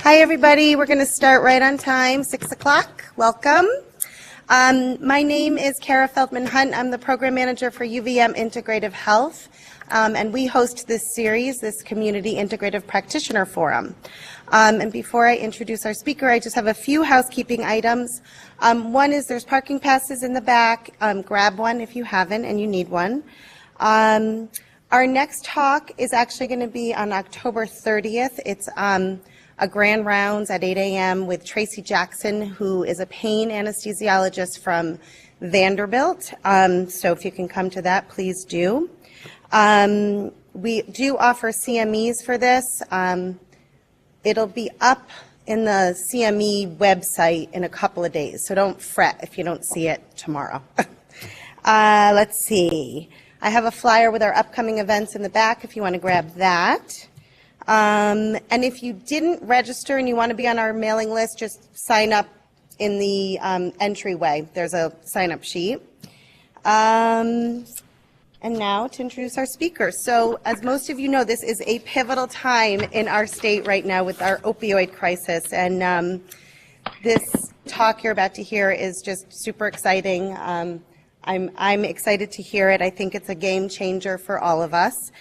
Hi, everybody. We're going to start right on time, 6 o'clock. Welcome. My name is Kara Feldman-Hunt. I'm the program manager for UVM Integrative Health, and we host this series, this Community Integrative Practitioner Forum. And before I introduce our speaker, I just have a few housekeeping items. One is there's parking passes in the back. Grab one if you haven't and you need one. Our next talk is actually going to be on October 30th. It's a grand rounds at 8 a.m. with Tracy Jackson, who is a pain anesthesiologist from Vanderbilt. So if you can come to that, please do. We do offer CMEs for this. It'll be up in the CME website in a couple of days, so don't fret if you don't see it tomorrow. Let's see. I have a flyer with our upcoming events in the back if you want to grab that. And if you didn't register and you want to be on our mailing list, just sign up in the entryway. There's a sign-up sheet. And now to introduce our speaker. So as most of you know, this is a pivotal time in our state right now with our opioid crisis. And this talk you're about to hear is just super exciting. I'm excited to hear it. I think it's a game changer for all of us.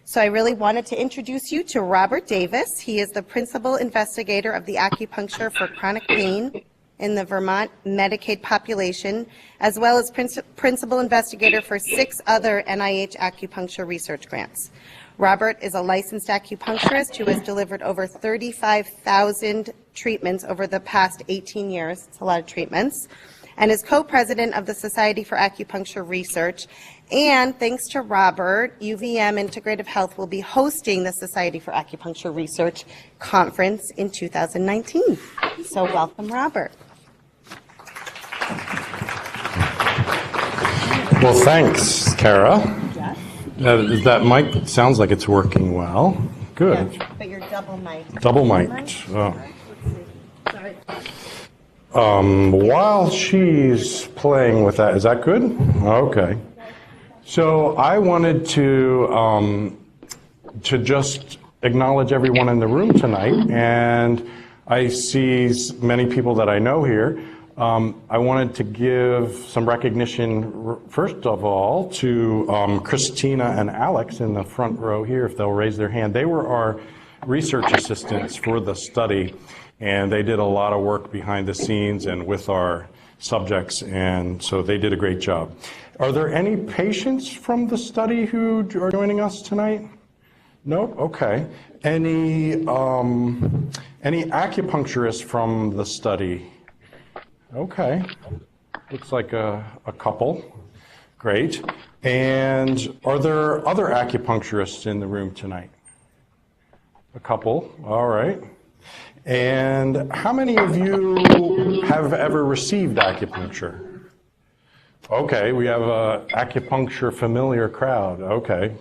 So I really wanted to introduce you to Robert Davis. He is the principal investigator of the acupuncture for chronic pain in the Vermont Medicaid population, as well as principal investigator for 6 other NIH acupuncture research grants. Robert is a licensed acupuncturist who has delivered over 35,000 treatments over the past 18 years. It's a lot of treatments. And is co-president of the Society for Acupuncture Research. And thanks to Robert, UVM Integrative Health will be hosting the Society for Acupuncture Research conference in 2019. So welcome, Robert. Well, thanks, Kara. Yes. That mic sounds like it's working well. Good. Yes, but you're double mic'd. Double mic'd. Oh. Sorry. While she's playing with that, is that good? Okay. So I wanted to just acknowledge everyone in the room tonight, and I see many people that I know here. I wanted to give some recognition, first of all, to Christina and Alex in the front row here, if they'll raise their hand. They were our research assistants for the study, and they did a lot of work behind the scenes and with our subjects, and so they did a great job. Are there any patients from the study who are joining us tonight? No? Okay. Any acupuncturists from the study? Okay. Looks like a couple. Great. And are there other acupuncturists in the room tonight? A couple. All right. And how many of you have ever received acupuncture? Okay, we have an acupuncture familiar crowd. Okay,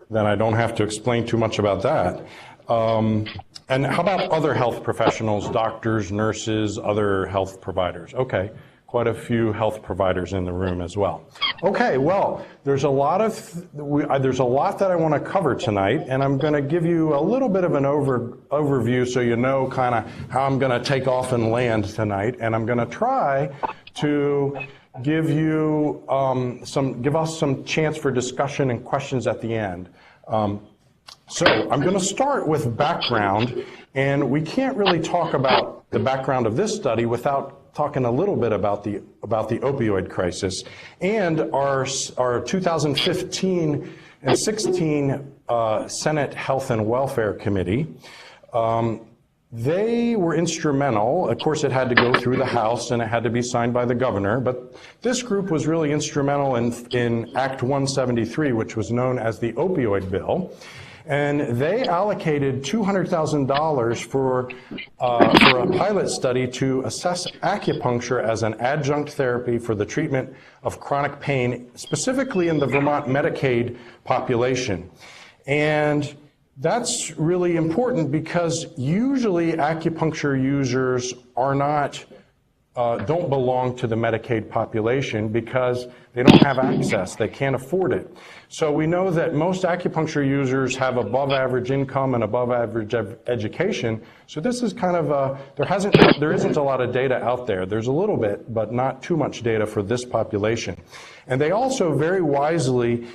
then I don't have to explain too much about that. And how about other health professionals, doctors, nurses, other health providers? Okay, quite a few health providers in the room as well. Okay, well, there's a lot that I want to cover tonight, and I'm going to give you a little bit of an overview so you know kind of how I'm going to take off and land tonight, and I'm going to try to give you give us some chance for discussion and questions at the end. So I'm going to start with background, and we can't really talk about the background of this study without talking a little bit about the opioid crisis and our 2015 and 16 Senate Health and Welfare Committee. They were instrumental. Of course, it had to go through the House and it had to be signed by the governor, but this group was really instrumental in Act 173, which was known as the opioid bill. And they allocated $200,000 for a pilot study to assess acupuncture as an adjunct therapy for the treatment of chronic pain, specifically in the Vermont Medicaid population. And that's really important because usually acupuncture users are not, don't belong to the Medicaid population because they don't have access, they can't afford it. So we know that most acupuncture users have above average income and above average education. So this is kind of there isn't a lot of data out there. There's a little bit, but not too much data for this population. And they also very wisely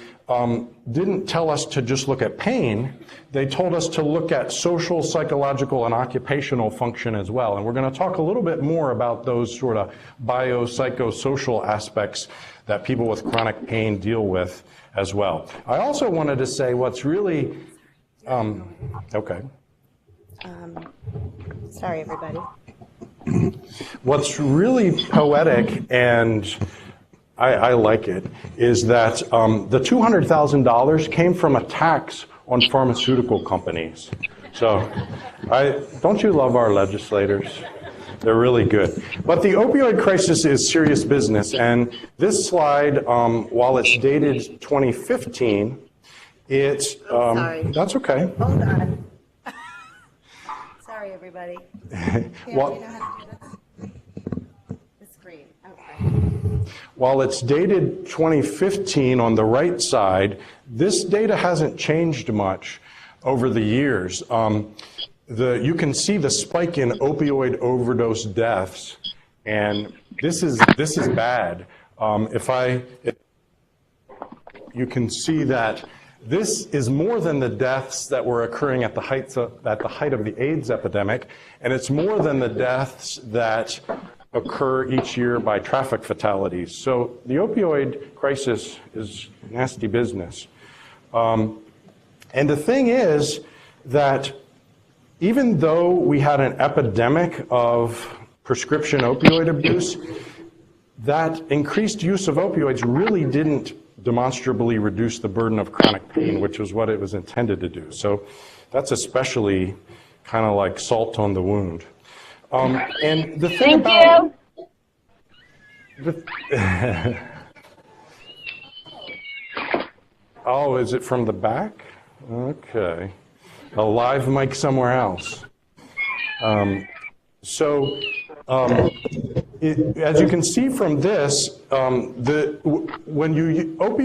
didn't tell us to just look at pain. They told us to look at social, psychological, and occupational function as well. And we're going to talk a little bit more about those sort of biopsychosocial aspects that people with chronic pain deal with as well. I also wanted to say what's really, okay. Sorry, everybody. What's really poetic, and I like it, is that the $200,000 came from a tax on pharmaceutical companies. So don't you love our legislators? They're really good. But the opioid crisis is serious business, and this slide, while it's dated 2015, it's... sorry. That's okay. Hold on. Sorry, everybody. Well, Do you know how to do this? The screen. Okay. While it's dated 2015 on the right side, this data hasn't changed much over the years. You can see the spike in opioid overdose deaths, and this is bad. You can see that this is more than the deaths that were occurring at the height of the AIDS epidemic, and it's more than the deaths that occur each year by traffic fatalities. So the opioid crisis is nasty business. And the thing is that even though we had an epidemic of prescription opioid abuse, that increased use of opioids really didn't demonstrably reduce the burden of chronic pain, which was what it was intended to do. So that's especially kind of like salt on the wound. And the thing about... Oh, is it from the back? Okay. A live mic somewhere else. As you can see from this,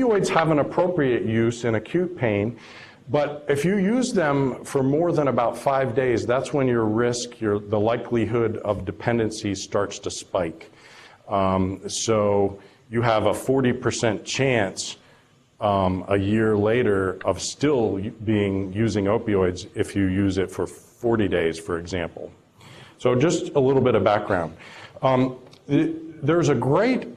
opioids have an appropriate use in acute pain, but if you use them for more than about 5 days, that's when the likelihood of dependency starts to spike. So you have a 40% chance a year later of still using opioids if you use it for 40 days, for example. So just a little bit of background. There's a great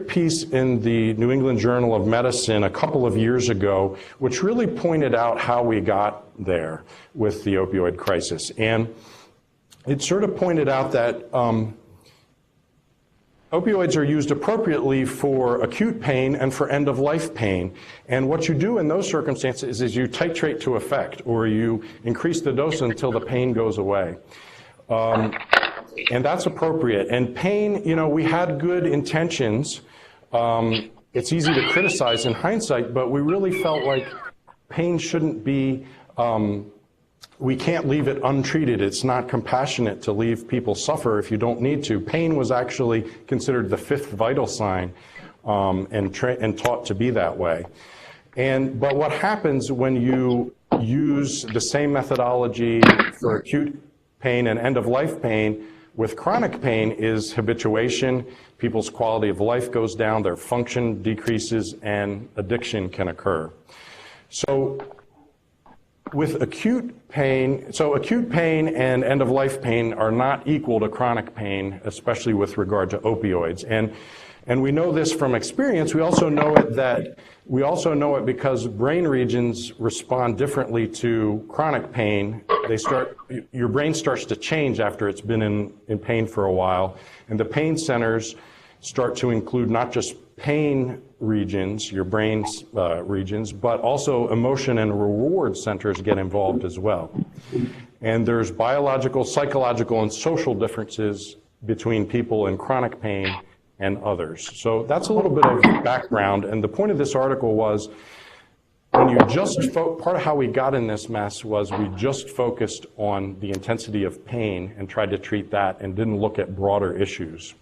piece in the New England Journal of Medicine a couple of years ago, which really pointed out how we got there with the opioid crisis. And it sort of pointed out that opioids are used appropriately for acute pain and for end-of-life pain. And what you do in those circumstances is you titrate to effect, or you increase the dose until the pain goes away. And that's appropriate. And pain, we had good intentions. It's easy to criticize in hindsight, but we really felt like pain shouldn't be, we can't leave it untreated. It's not compassionate to leave people suffer if you don't need to. Pain was actually considered the fifth vital sign and taught to be that way. But what happens when you use the same methodology for acute pain and end-of-life pain with chronic pain is habituation. People's quality of life goes down, their function decreases, and addiction can occur. So with acute pain and end-of-life pain are not equal to chronic pain, especially with regard to opioids. And we know this from experience. We also know it because brain regions respond differently to chronic pain. Your brain starts to change after it's been in pain for a while, and the pain centers start to include not just pain regions, your brain's regions, but also emotion and reward centers get involved as well. And there's biological, psychological, and social differences between people in chronic pain and others. So that's a little bit of background, and the point of this article was when you part of how we got in this mess was we just focused on the intensity of pain and tried to treat that and didn't look at broader issues.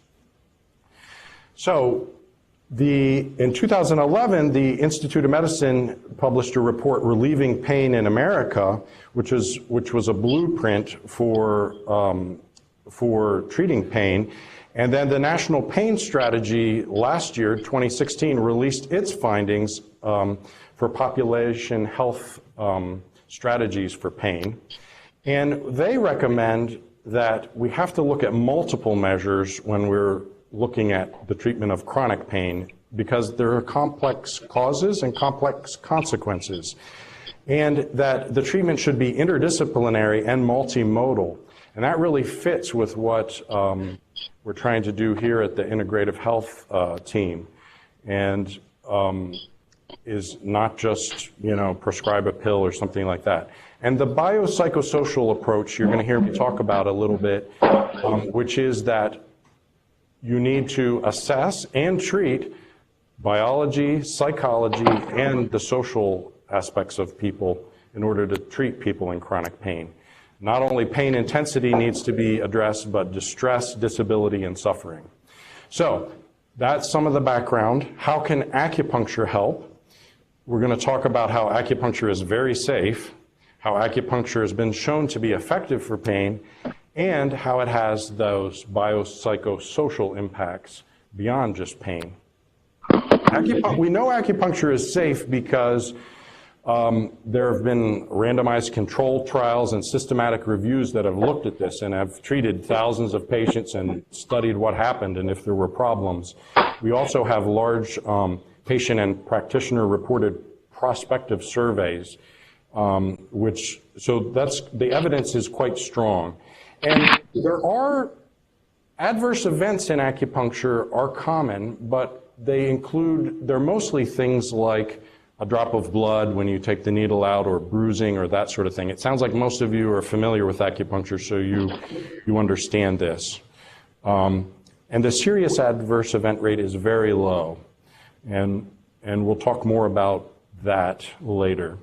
So In 2011, the Institute of Medicine published a report, Relieving Pain in America, which was a blueprint for treating pain. And then the National Pain Strategy last year, 2016, released its findings for population health strategies for pain. And they recommend that we have to look at multiple measures when we're looking at the treatment of chronic pain, because there are complex causes and complex consequences, and that the treatment should be interdisciplinary and multimodal. And that really fits with what we're trying to do here at the Integrative Health team, and is not just, prescribe a pill or something like that. And the biopsychosocial approach you're going to hear me talk about a little bit, which is that you need to assess and treat biology, psychology, and the social aspects of people in order to treat people in chronic pain. Not only pain intensity needs to be addressed, but distress, disability, and suffering. So that's some of the background. How can acupuncture help? We're going to talk about how acupuncture is very safe, how acupuncture has been shown to be effective for pain, and how it has those biopsychosocial impacts beyond just pain. We know acupuncture is safe because there have been randomized controlled trials and systematic reviews that have looked at this and have treated thousands of patients and studied what happened and if there were problems. We also have large patient and practitioner reported prospective surveys, so the evidence is quite strong. And there are adverse events in acupuncture are common, but they're mostly things like a drop of blood when you take the needle out, or bruising, or that sort of thing. It sounds like most of you are familiar with acupuncture, so you understand this. And the serious adverse event rate is very low, and we'll talk more about that later.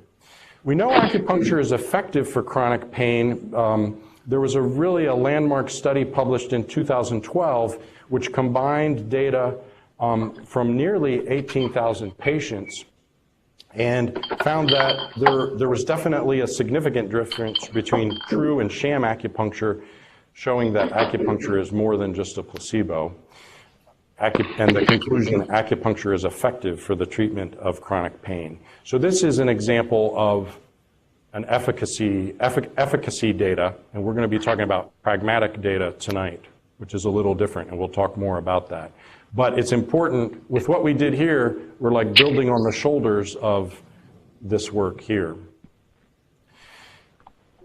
We know acupuncture is effective for chronic pain. There was a landmark study published in 2012 which combined data from nearly 18,000 patients and found that there was definitely a significant difference between true and sham acupuncture, showing that acupuncture is more than just a placebo. And the conclusion, acupuncture is effective for the treatment of chronic pain. So this is an example of an efficacy data, and we're going to be talking about pragmatic data tonight, which is a little different, and we'll talk more about that. But it's important, with what we did here, we're like building on the shoulders of this work here.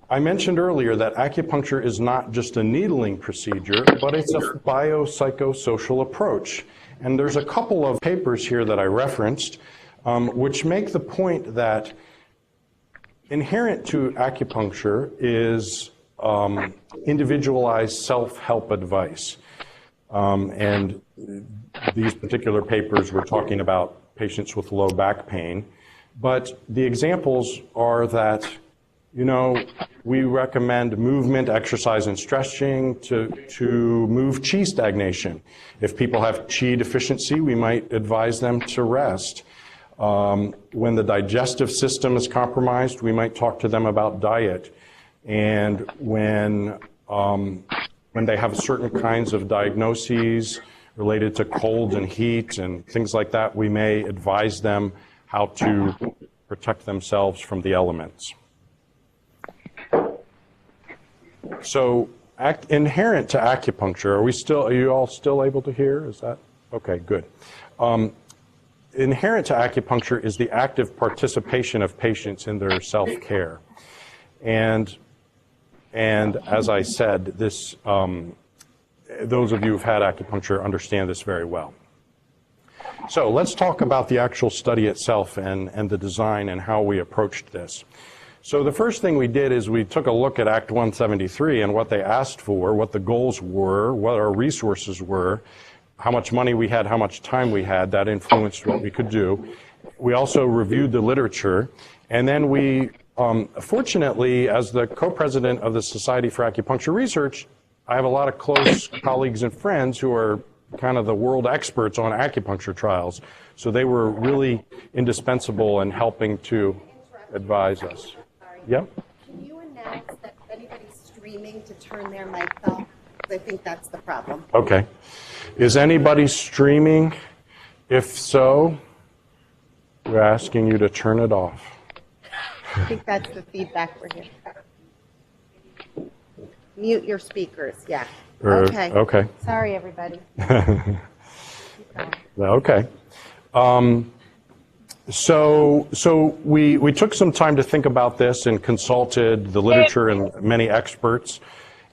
I mentioned earlier that acupuncture is not just a needling procedure, but it's a biopsychosocial approach. And there's a couple of papers here that I referenced, which make the point that inherent to acupuncture is individualized self-help advice. And these particular papers were talking about patients with low back pain. But the examples are that, we recommend movement, exercise, and stretching to move qi stagnation. If people have qi deficiency, we might advise them to rest. When the digestive system is compromised, we might talk to them about diet. And when they have certain kinds of diagnoses related to cold and heat and things like that, we may advise them how to protect themselves from the elements. So, inherent to acupuncture, are you all still able to hear? Is that okay? Good. Inherent to acupuncture is the active participation of patients in their self-care, and as I said, this those of you who've had acupuncture understand this very well. So let's talk about the actual study itself and the design and how we approached this. So the first thing we did is we took a look at Act 173 and what they asked for, what the goals were, what our resources were, how much money we had, how much time we had. That influenced what we could do. We also reviewed the literature, and then we, fortunately, as the co-president of the Society for Acupuncture Research, I have a lot of close colleagues and friends who are kind of the world experts on acupuncture trials. So they were really indispensable in helping to advise us. Yep. Can you announce that if anybody's streaming to turn their mic off? I think that's the problem. Okay. Is anybody streaming? If so, we're asking you to turn it off. I think that's the feedback we're hearing. Mute your speakers, yeah. Okay. Okay. Sorry, everybody. Okay. So we took some time to think about this and consulted the literature and many experts.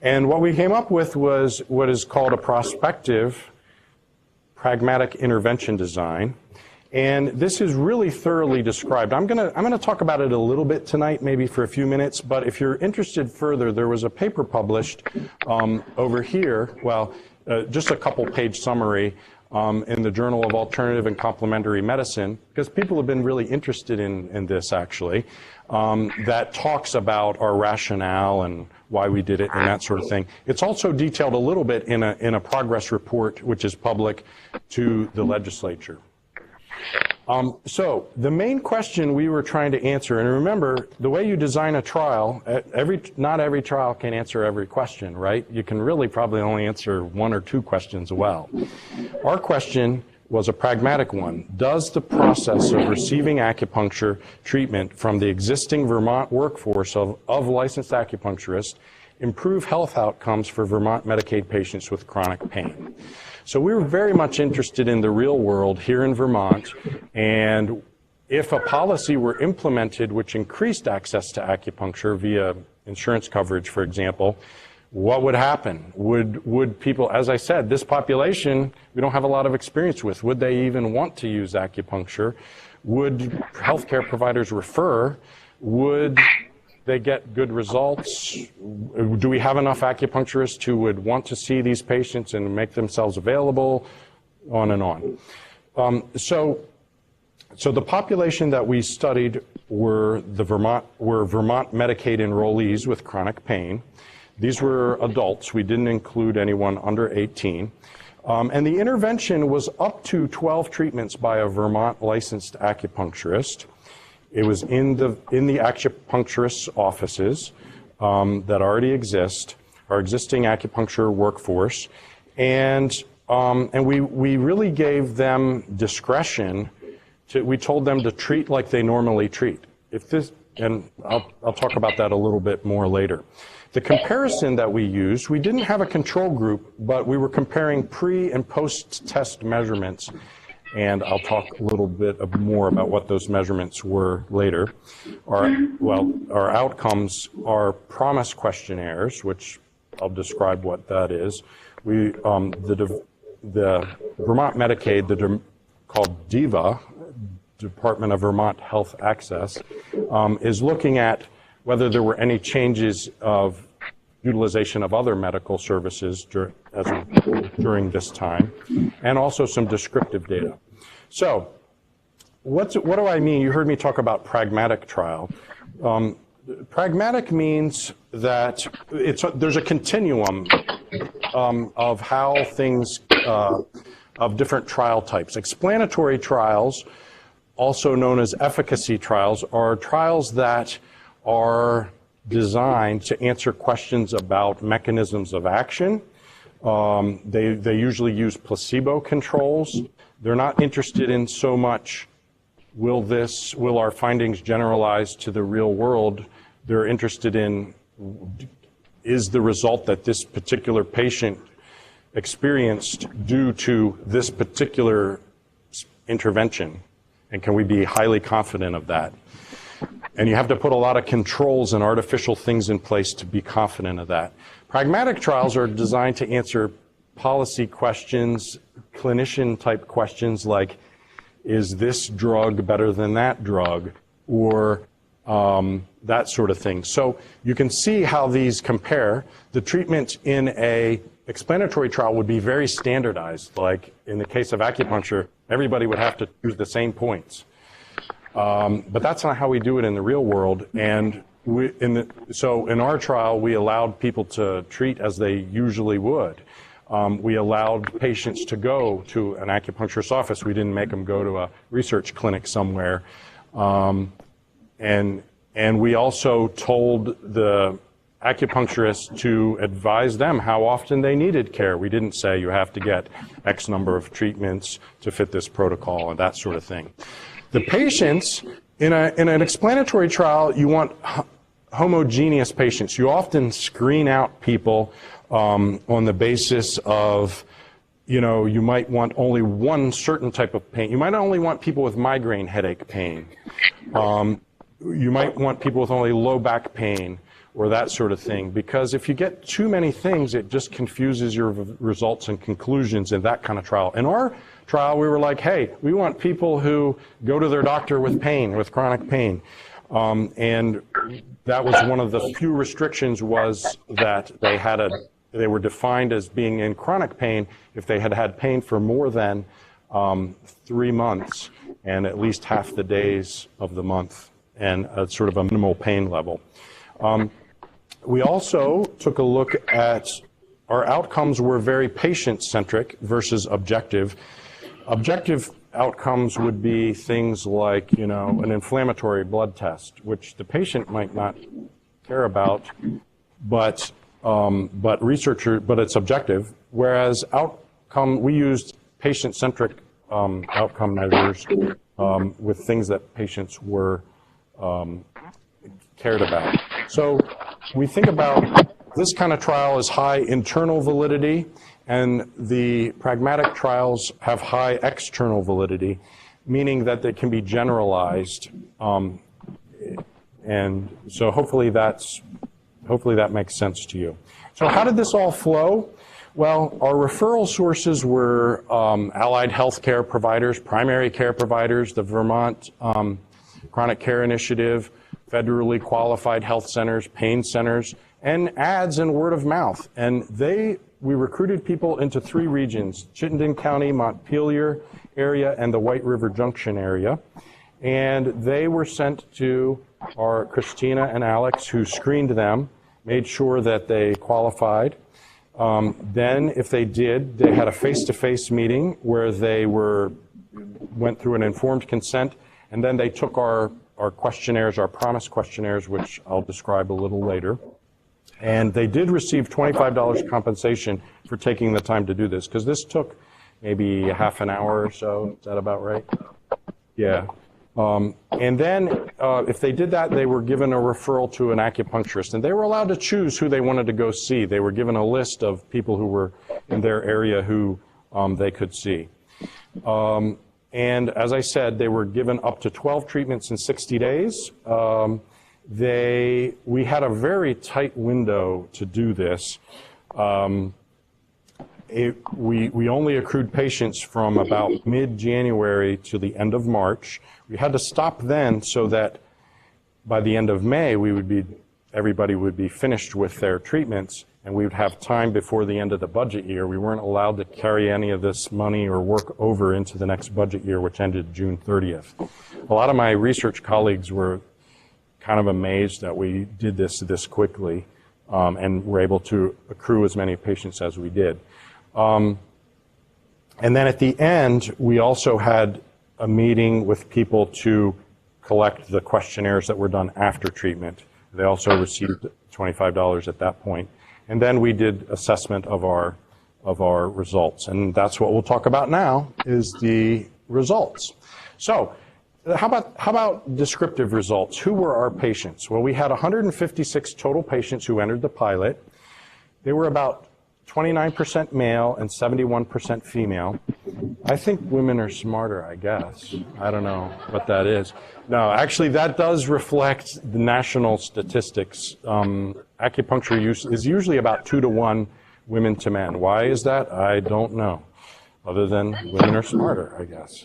And what we came up with was what is called a prospective pragmatic intervention design. And this is really thoroughly described. I'm gonna talk about it a little bit tonight, maybe for a few minutes, but if you're interested further, there was a paper published over here, just a couple page summary in the Journal of Alternative and Complementary Medicine, because people have been really interested in this actually, that talks about our rationale and why we did it and that sort of thing. It's also detailed a little bit in a progress report, which is public to the legislature. So the main question we were trying to answer, and remember, the way you design a trial, not every trial can answer every question, right? You can really probably only answer one or two questions well. Our question was a pragmatic one. Does the process of receiving acupuncture treatment from the existing Vermont workforce of licensed acupuncturists improve health outcomes for Vermont Medicaid patients with chronic pain? So we were very much interested in the real world here in Vermont, and if a policy were implemented which increased access to acupuncture via insurance coverage, for example, what would happen? Would people, as I said, this population we don't have a lot of experience with, would they even want to use acupuncture? Would healthcare providers refer? Would they get good results? Do we have enough acupuncturists who would want to see these patients and make themselves available? On and on. So the population that we studied were Vermont Medicaid enrollees with chronic pain. These were adults. We didn't include anyone under 18. And the intervention was up to 12 treatments by a Vermont licensed acupuncturist. It was in the acupuncturist's offices that already exist, our existing acupuncture workforce, and we really gave them discretion. We told them to treat like they normally treat. And I'll talk about that a little bit more later. The comparison that we used, we didn't have a control group, but we were comparing pre and post-test measurements. And I'll talk a little bit more about what those measurements were later. Our outcomes are promise questionnaires, which I'll describe what that is. The Vermont Medicaid, called DEVA, Department of Vermont Health Access, is looking at whether there were any changes of utilization of other medical services during this time, and also some descriptive data. So, what do I mean? You heard me talk about pragmatic trial. Pragmatic means that there's a continuum of how things, of different trial types. Explanatory trials, also known as efficacy trials, are trials that are designed to answer questions about mechanisms of action. They usually use placebo controls. They're not interested in so much, will our findings generalize to the real world? They're interested in, is the result that this particular patient experienced due to this particular intervention? And can we be highly confident of that? And you have to put a lot of controls and artificial things in place to be confident of that. Pragmatic trials are designed to answer policy questions, clinician-type questions like, is this drug better than that drug? Or that sort of thing. So you can see how these compare. The treatment in a explanatory trial would be very standardized. Like in the case of acupuncture, everybody would have to choose the same points. But that's not how we do it in the real world. And so in our trial, we allowed people to treat as they usually would. We allowed patients to go to an acupuncturist office. We didn't make them go to a research clinic somewhere. And we also told the acupuncturists to advise them how often they needed care. We didn't say you have to get X number of treatments to fit this protocol and that sort of thing. The patients, in an explanatory trial, you want homogeneous patients. You often screen out people on the basis of, you might want only one certain type of pain. You might only want people with migraine headache pain. You might want people with only low back pain or that sort of thing, because if you get too many things, it just confuses your results and conclusions in that kind of trial. In our trial, we were like, hey, we want people who go to their doctor with pain, with chronic pain. And that was one of the few restrictions, was that they were defined as being in chronic pain if they had had pain for more than 3 months and at least half the days of the month, and a sort of a minimal pain level. We also took a look at our outcomes were very patient-centric versus objective. Objective outcomes would be things like, an inflammatory blood test, which the patient might not care about, but it's objective. Whereas we used patient-centric outcome measures with things that patients were cared about. So we think about this kind of trial as high internal validity, and the pragmatic trials have high external validity, meaning that they can be generalized. And so hopefully that makes sense to you. So how did this all flow? Well, our referral sources were allied healthcare providers, primary care providers, the Vermont Chronic Care Initiative, federally qualified health centers, pain centers, and ads and word of mouth. And we recruited people into 3 regions: Chittenden County, Montpelier area, and the White River Junction area. And they were sent to our Christina and Alex, who screened them, made sure that they qualified. Then, if they did, they had a face-to-face meeting where they went through an informed consent, and then they took our questionnaires, our promise questionnaires, which I'll describe a little later. And they did receive $25 compensation for taking the time to do this, because this took maybe half an hour or so. Is that about right? Yeah. And then if they did that, they were given a referral to an acupuncturist, and they were allowed to choose who they wanted to go see. They were given a list of people who were in their area who they could see. And as I said, they were given up to 12 treatments in 60 days. We had a very tight window to do this. We only accrued patients from about mid-January to the end of March. We had to stop then so that by the end of May, everybody would be finished with their treatments, and we would have time before the end of the budget year. We weren't allowed to carry any of this money or work over into the next budget year, which ended June 30th. A lot of my research colleagues were kind of amazed that we did this quickly and were able to accrue as many patients as we did. And then at the end, we also had a meeting with people to collect the questionnaires that were done after treatment. They also received $25 at that point. And then we did assessment of our results. And that's what we'll talk about now, is the results. So how about descriptive results? Who were our patients? Well, we had 156 total patients who entered the pilot. They were about 29% male and 71% female. I think women are smarter, I guess. I don't know what that is. No, actually, that does reflect the national statistics. Acupuncture use is usually about 2 to 1 women to men. Why is that? I don't know, other than women are smarter, I guess.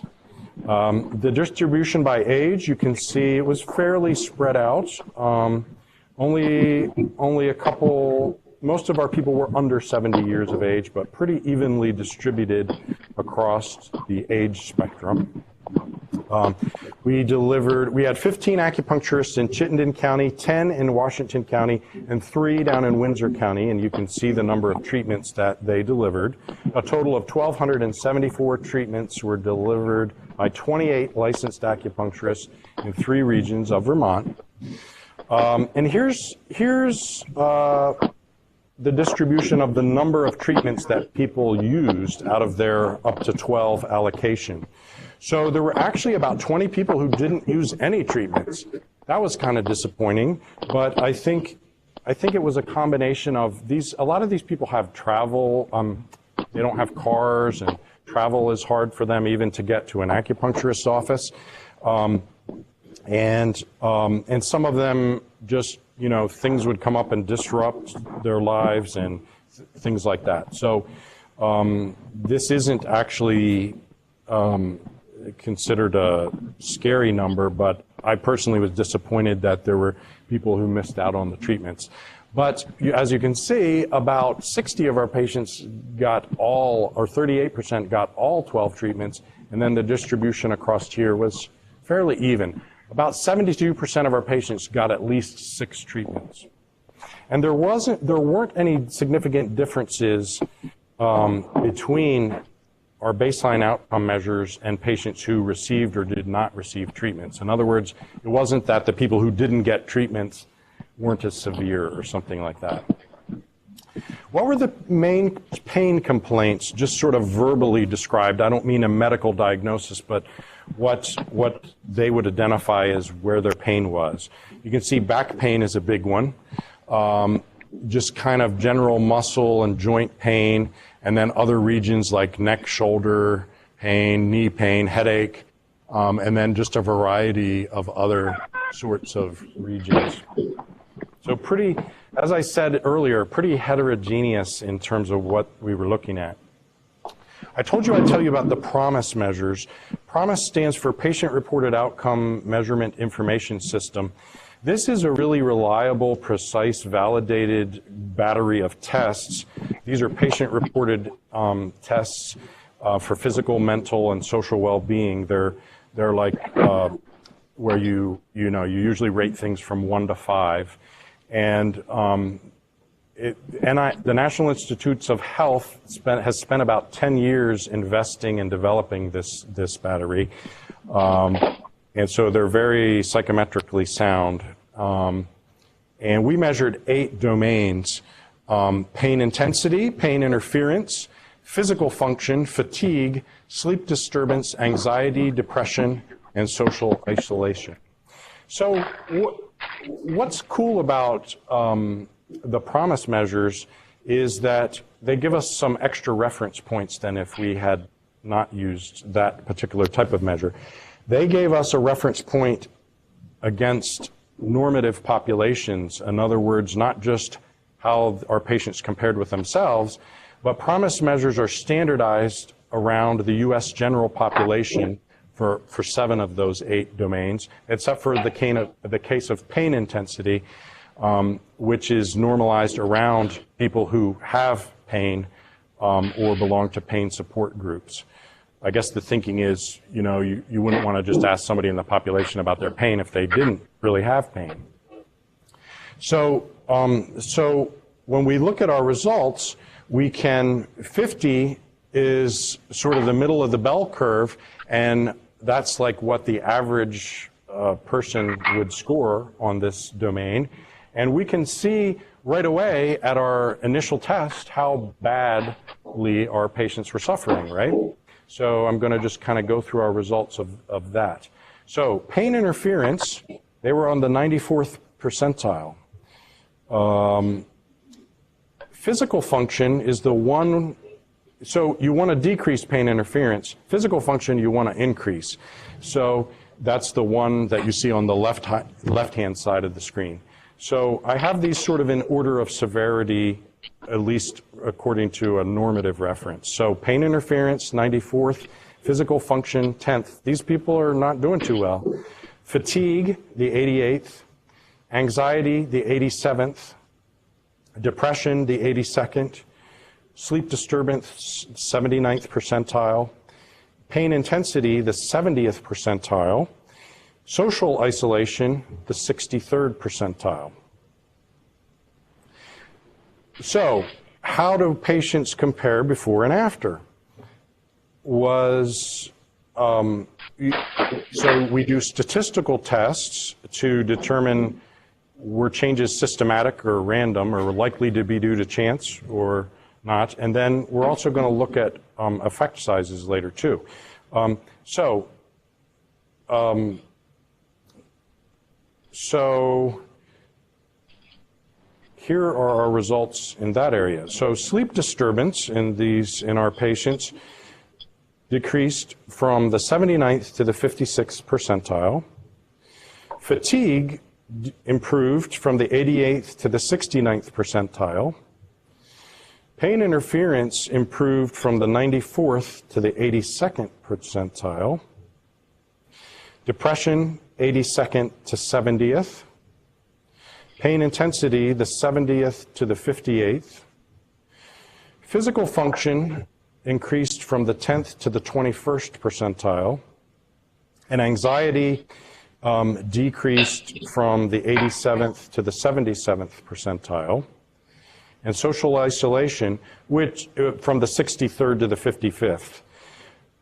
The distribution by age, you can see it was fairly spread out. Only a couple. Most of our people were under 70 years of age, but pretty evenly distributed across the age spectrum. We had 15 acupuncturists in Chittenden County, 10 in Washington County, and 3 down in Windsor County, and you can see the number of treatments that they delivered. A total of 1,274 treatments were delivered by 28 licensed acupuncturists in 3 regions of Vermont. And here's the distribution of the number of treatments that people used out of their up to 12 allocation. So there were actually about 20 people who didn't use any treatments. That was kind of disappointing, but I think it was a combination of these. A lot of these people have travel. They don't have cars, and travel is hard for them even to get to an acupuncturist's office. And some of them just, things would come up and disrupt their lives and things like that. So this isn't actually considered a scary number, but I personally was disappointed that there were people who missed out on the treatments. But as you can see, about 60 of our patients got all, or 38% got all 12 treatments, and then the distribution across here was fairly even. About 72% of our patients got at least 6 treatments. And there weren't any significant differences between our baseline outcome measures and patients who received or did not receive treatments. In other words, it wasn't that the people who didn't get treatments weren't as severe or something like that. What were the main pain complaints, just sort of verbally described? I don't mean a medical diagnosis, but what they would identify as where their pain was. You can see back pain is a big one. Just kind of general muscle and joint pain, and then other regions like neck, shoulder pain, knee pain, headache, and then just a variety of other sorts of regions. So pretty, as I said earlier, pretty heterogeneous in terms of what we were looking at. I told you I'd tell you about the PROMIS measures. PROMIS stands for Patient-Reported Outcome Measurement Information System. This is a really reliable, precise, validated battery of tests. These are patient-reported tests for physical, mental, and social well-being. They're like where you usually rate things from 1 to 5. And the National Institutes of Health has spent about 10 years investing in developing this battery. And so they're very psychometrically sound. And we measured 8 domains: pain intensity, pain interference, physical function, fatigue, sleep disturbance, anxiety, depression, and social isolation. So what's cool about the PROMIS measures is that they give us some extra reference points than if we had not used that particular type of measure. They gave us a reference point against normative populations. In other words, not just how our patients compared with themselves, but PROMIS measures are standardized around the U.S. general population for 7 of those 8 domains, except for the case of pain intensity, which is normalized around people who have pain or belong to pain support groups. I guess the thinking is, you wouldn't want to just ask somebody in the population about their pain if they didn't really have pain. So when we look at our results, 50 is sort of the middle of the bell curve, and that's like what the average person would score on this domain. And we can see right away at our initial test how badly our patients were suffering, right? So I'm going to just kind of go through our results of that. So pain interference, they were on the 94th percentile. Physical function is the one, so you want to decrease pain interference. Physical function you want to increase. So that's the one that you see on the left-hand side of the screen. So I have these sort of in order of severity, at least according to a normative reference. So pain interference, 94th, physical function, 10th. These people are not doing too well. Fatigue, the 88th. Anxiety, the 87th. Depression, the 82nd. Sleep disturbance, 79th percentile. pain intensity, the 70th percentile, social isolation, the 63rd percentile. So, how do patients compare before and after? So we do statistical tests to determine were changes systematic or random or likely to be due to chance or not. And then we're also going to look at effect sizes later too. So here are our results in that area. So sleep disturbance in our patients decreased from the 79th to the 56th percentile. Fatigue improved from the 88th to the 69th percentile. Pain interference improved from the 94th to the 82nd percentile. Depression, 82nd to 70th. Pain intensity, the 70th to the 58th. Physical function increased from the 10th to the 21st percentile. And anxiety decreased from the 87th to the 77th percentile. And social isolation, which from the 63rd to the 55th.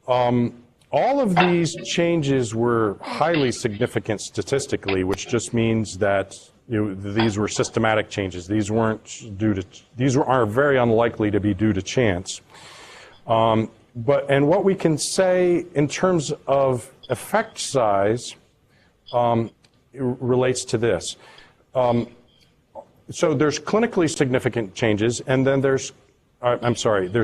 All of these changes were highly significant statistically, which just means that these were systematic changes. These are very unlikely to be due to chance. And what we can say in terms of effect size relates to this. So there's clinically significant changes, and then there's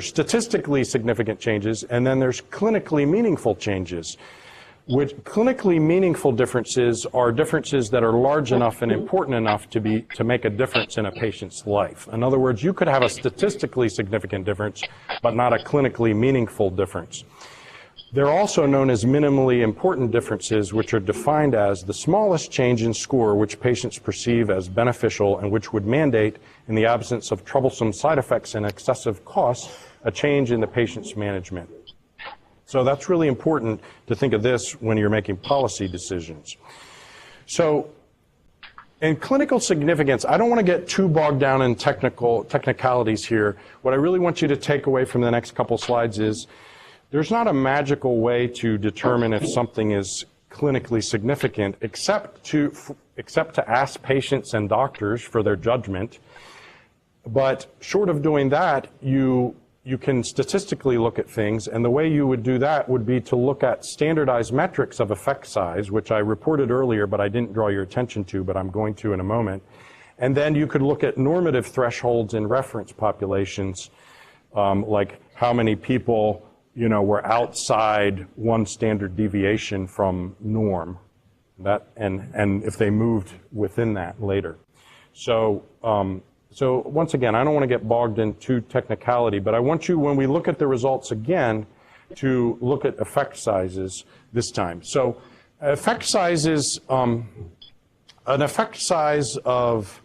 statistically significant changes, and then there's clinically meaningful changes. Which clinically meaningful differences are differences that are large enough and important enough to make a difference in a patient's life. In other words, you could have a statistically significant difference, but not a clinically meaningful difference. They're also known as minimally important differences, which are defined as the smallest change in score which patients perceive as beneficial and which would mandate, in the absence of troublesome side effects and excessive costs, a change in the patient's management. So that's really important to think of this when you're making policy decisions. So in clinical significance, I don't want to get too bogged down in technicalities here. What I really want you to take away from the next couple slides is there's not a magical way to determine if something is clinically significant except to ask patients and doctors for their judgment. But short of doing that, you can statistically look at things, and the way you would do that would be to look at standardized metrics of effect size, which I reported earlier, but I didn't draw your attention to, but I'm going to in a moment. And then you could look at normative thresholds in reference populations, like how many people were outside one standard deviation from norm, and if they moved within that later. So once again, I don't want to get bogged into technicality, but I want you, when we look at the results again, to look at effect sizes this time. So effect sizes, an effect size of,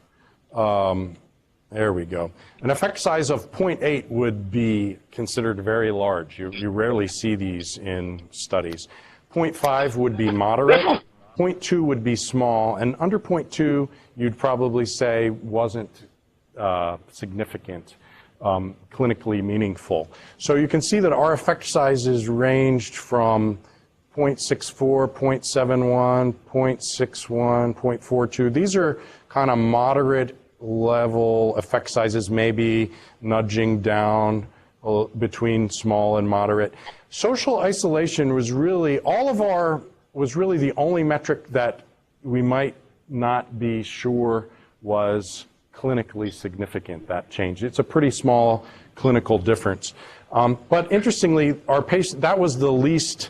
there we go. An effect size of 0.8 would be considered very large. You rarely see these in studies. 0.5 would be moderate. 0.2 would be small. And under 0.2, you'd probably say wasn't significant, clinically meaningful. So you can see that our effect sizes ranged from 0.64, 0.71, 0.61, 0.42. These are kind of moderate level effect sizes, maybe nudging down between small and moderate. Social isolation was really, the only metric that we might not be sure was clinically significant, that change. It's a pretty small clinical difference. But interestingly, that was the least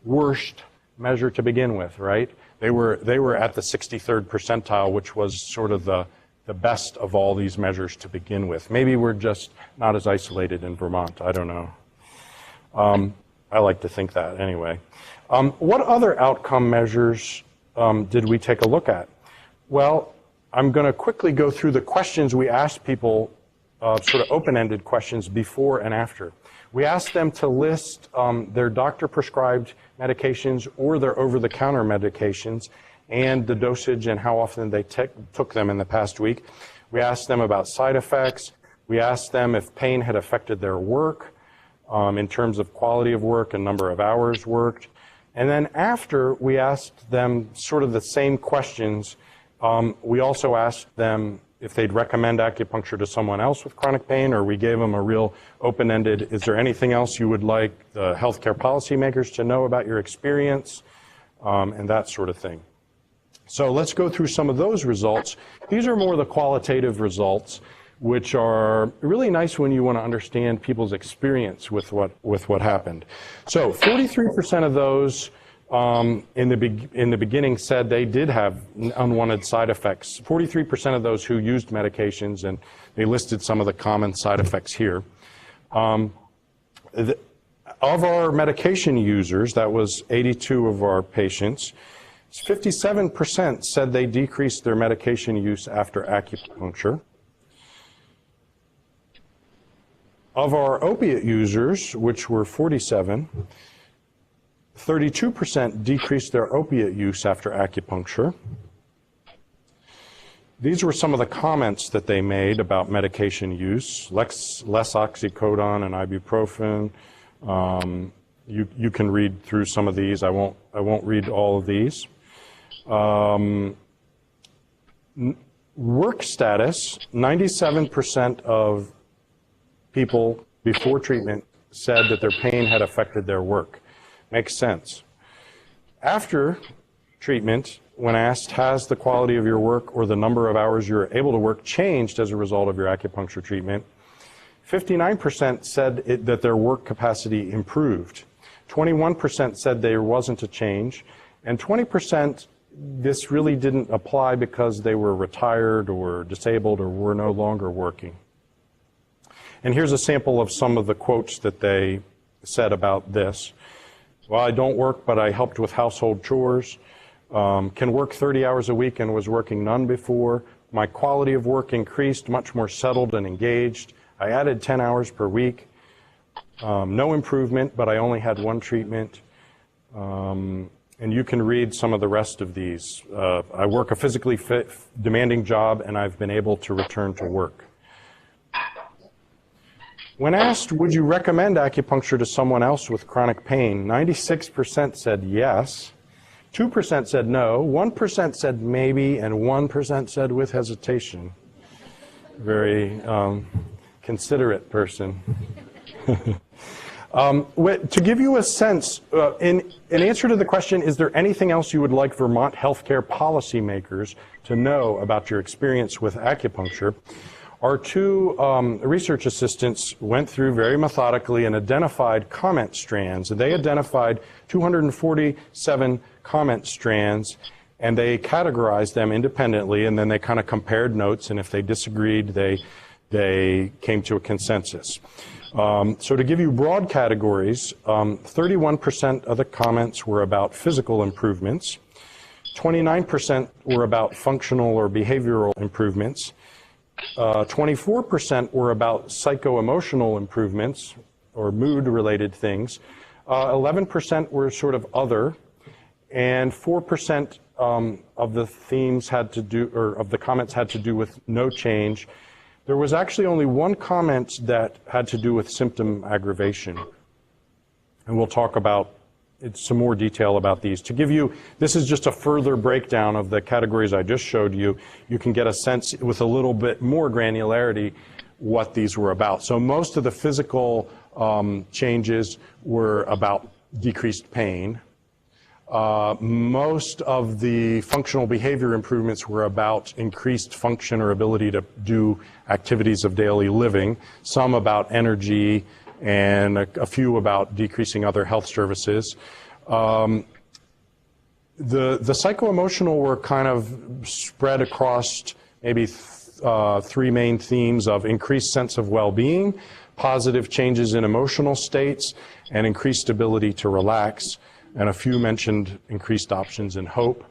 worst measure to begin with, right? They were at the 63rd percentile, which was sort of the best of all these measures to begin with. Maybe we're just not as isolated in Vermont. I don't know. I like to think that anyway. What other outcome measures did we take a look at? Well, I'm going to quickly go through the questions we asked people sort of open-ended questions before and after. We asked them to list their doctor-prescribed medications or their over-the-counter medications and the dosage and how often they took them in the past week. We asked them about side effects. We asked them if pain had affected their work in terms of quality of work and number of hours worked. And then after, we asked them sort of the same questions. We also asked them if they'd recommend acupuncture to someone else with chronic pain, or we gave them a real open-ended, is there anything else you would like the healthcare policymakers to know about your experience, and that sort of thing. So let's go through some of those results. These are more the qualitative results, which are really nice when you want to understand people's experience with what happened. So 43% of those in the beginning said they did have unwanted side effects. 43% of those who used medications, and they listed some of the common side effects here. Of our medication users, that was 82 of our patients, 57% said they decreased their medication use after acupuncture. Of our opiate users, which were 47, 32% decreased their opiate use after acupuncture. These were some of the comments that they made about medication use, less oxycodone and ibuprofen. You can read through some of these. I won't read all of these. Work status, 97% of people before treatment said that their pain had affected their work. Makes sense. After treatment, when asked, has the quality of your work or the number of hours you're able to work changed as a result of your acupuncture treatment, 59% said that their work capacity improved. 21% said there wasn't a change, and 20% this really didn't apply because they were retired or disabled or were no longer working. And here's a sample of some of the quotes that they said about this. Well, I don't work, but I helped with household chores. Can work 30 hours a week and was working none before. My quality of work increased, much more settled and engaged. I added 10 hours per week. No improvement, but I only had one treatment. And you can read some of the rest of these. I work a physically demanding job, and I've been able to return to work. When asked, would you recommend acupuncture to someone else with chronic pain, 96% said yes, 2% said no, 1% said maybe, and 1% said with hesitation. Very considerate person. To give you a sense, in answer to the question, is there anything else you would like Vermont healthcare policymakers to know about your experience with acupuncture? Our two research assistants went through very methodically and identified comment strands. They identified 247 comment strands, and they categorized them independently, and then they kind of compared notes, and if they disagreed, they came to a consensus. So to give you broad categories, 31% of the comments were about physical improvements, 29% were about functional or behavioral improvements, 24% were about psycho-emotional improvements or mood-related things. 11% were sort of other, and 4% of the themes had to do, or of the comments had to do with no change. There was actually only one comment that had to do with symptom aggravation, and we'll talk about some more detail about these. To give you, this is just a further breakdown of the categories I just showed you. You can get a sense with a little bit more granularity what these were about. So most of the physical changes were about decreased pain. Most of the functional behavior improvements were about increased function or ability to do activities of daily living, some about energy, and a few about decreasing other health services. The psycho-emotional were kind of spread across maybe three main themes of increased sense of well-being, positive changes in emotional states, and increased ability to relax. And a few mentioned increased options and hope.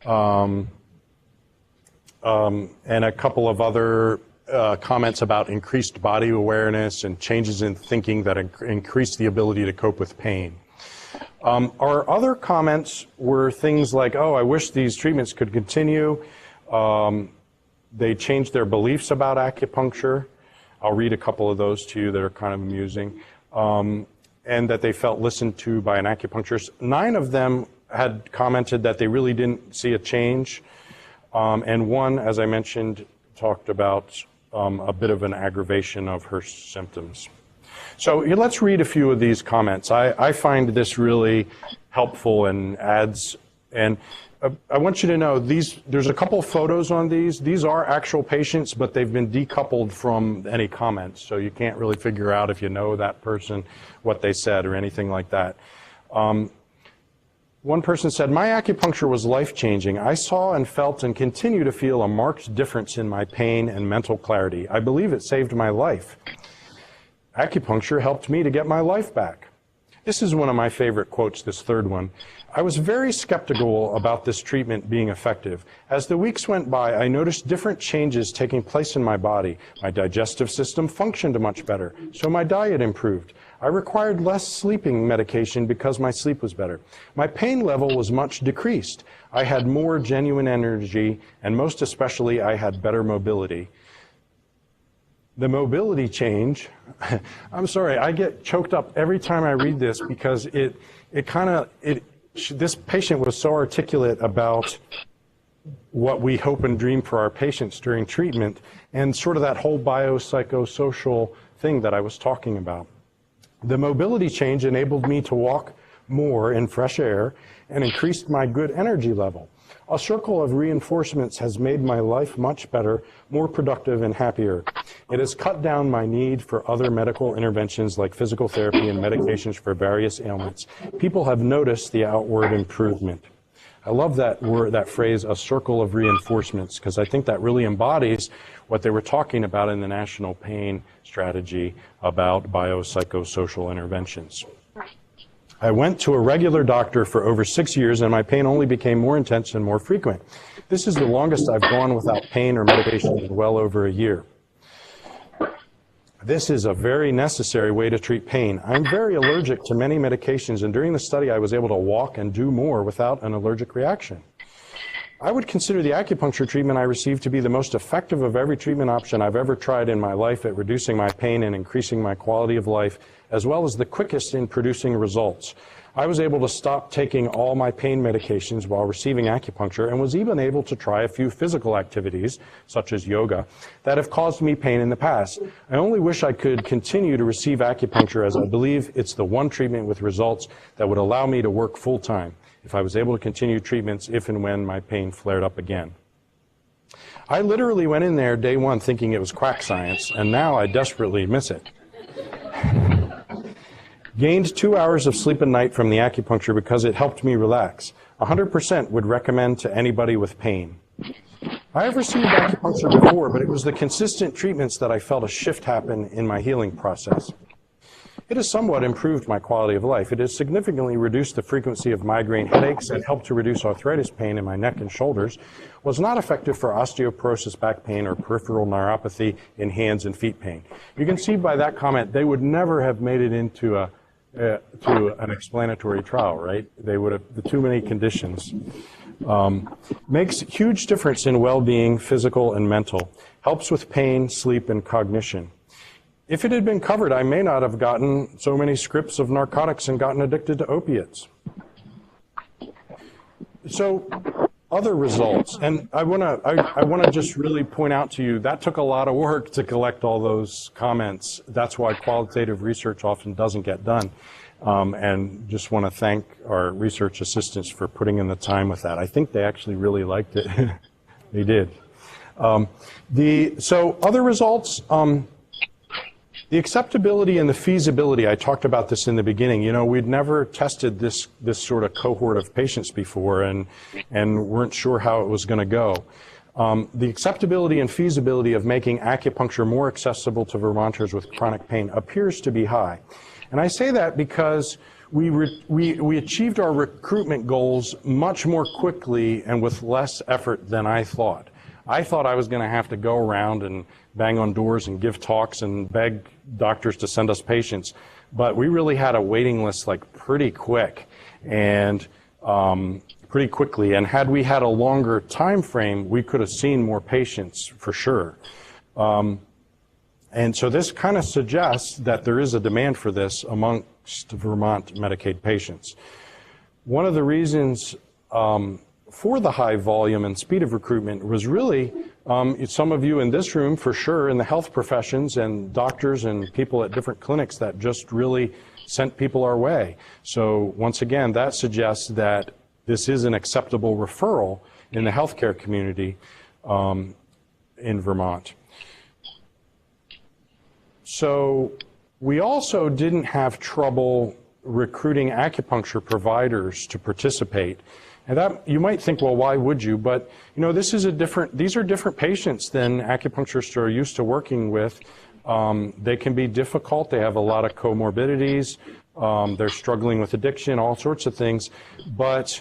And a couple of other comments about increased body awareness and changes in thinking that increase the ability to cope with pain. Our other comments were things like, oh, I wish these treatments could continue. They changed their beliefs about acupuncture. I'll read a couple of those to you that are kind of amusing. And that they felt listened to by an acupuncturist. 9 of them had commented that they really didn't see a change. And 1, as I mentioned, talked about a bit of an aggravation of her symptoms. So let's read a few of these comments. I find this really helpful and adds, and I want you to know there's a couple photos on these. These are actual patients, but they've been decoupled from any comments, so you can't really figure out if you know that person, what they said, or anything like that. One person said, my acupuncture was life-changing. I saw and felt and continue to feel a marked difference in my pain and mental clarity. I believe it saved my life. Acupuncture helped me to get my life back. This is one of my favorite quotes, this third one. I was very skeptical about this treatment being effective. As the weeks went by, I noticed different changes taking place in my body. My digestive system functioned much better, so my diet improved. I required less sleeping medication because my sleep was better. My pain level was much decreased. I had more genuine energy, and most especially, I had better mobility. The mobility change, I'm sorry, I get choked up every time I read this because this patient was so articulate about what we hope and dream for our patients during treatment and sort of that whole biopsychosocial thing that I was talking about. The mobility change enabled me to walk more in fresh air and increased my good energy level. A circle of reinforcements has made my life much better, more productive, and happier. It has cut down my need for other medical interventions like physical therapy and medications for various ailments. People have noticed the outward improvement. I love that word, that phrase, a circle of reinforcements, because I think that really embodies what they were talking about in the National Pain Strategy about biopsychosocial interventions. I went to a regular doctor for over 6 years, and my pain only became more intense and more frequent. This is the longest I've gone without pain or medication in well over a year. This is a very necessary way to treat pain. I'm very allergic to many medications, and during the study I was able to walk and do more without an allergic reaction. I would consider the acupuncture treatment I received to be the most effective of every treatment option I've ever tried in my life at reducing my pain and increasing my quality of life, as well as the quickest in producing results. I was able to stop taking all my pain medications while receiving acupuncture and was even able to try a few physical activities, such as yoga, that have caused me pain in the past. I only wish I could continue to receive acupuncture, as I believe it's the one treatment with results that would allow me to work full-time if I was able to continue treatments if and when my pain flared up again. I literally went in there day 1 thinking it was quack science, and now I desperately miss it. Gained 2 hours of sleep a night from the acupuncture because it helped me relax. 100% would recommend to anybody with pain. I have received acupuncture before, but it was the consistent treatments that I felt a shift happen in my healing process. It has somewhat improved my quality of life. It has significantly reduced the frequency of migraine headaches and helped to reduce arthritis pain in my neck and shoulders. Was not effective for osteoporosis, back pain, or peripheral neuropathy in hands and feet pain. You can see by that comment, they would never have made it into an explanatory trial, right? They would have, too many conditions. Makes huge difference in well-being, physical and mental. Helps with pain, sleep, and cognition. If it had been covered, I may not have gotten so many scripts of narcotics and gotten addicted to opiates. So, other results, and I want to just really point out to you, that took a lot of work to collect all those comments. That's why qualitative research often doesn't get done. And just want to thank our research assistants for putting in the time with that. I think they actually really liked it. They did. So other results, the acceptability and the feasibility, I talked about this in the beginning. You know, we'd never tested this sort of cohort of patients before and weren't sure how it was going to go. The acceptability and feasibility of making acupuncture more accessible to Vermonters with chronic pain appears to be high. And I say that because we achieved our recruitment goals much more quickly and with less effort than I thought. I thought I was going to have to go around and bang on doors and give talks and beg doctors to send us patients. But we really had a waiting list like pretty quick and pretty quickly. And had we had a longer time frame, we could have seen more patients for sure. And so this kind of suggests that there is a demand for this amongst Vermont Medicaid patients. One of the reasons for the high volume and speed of recruitment was really some of you in this room, for sure, in the health professions and doctors and people at different clinics that just really sent people our way. So once again, that suggests that this is an acceptable referral in the healthcare community in Vermont. So we also didn't have trouble recruiting acupuncture providers to participate. And that, you might think, well, why would you? But, you know, these are different patients than acupuncturists are used to working with. They can be difficult. They have a lot of comorbidities. They're struggling with addiction, all sorts of things. But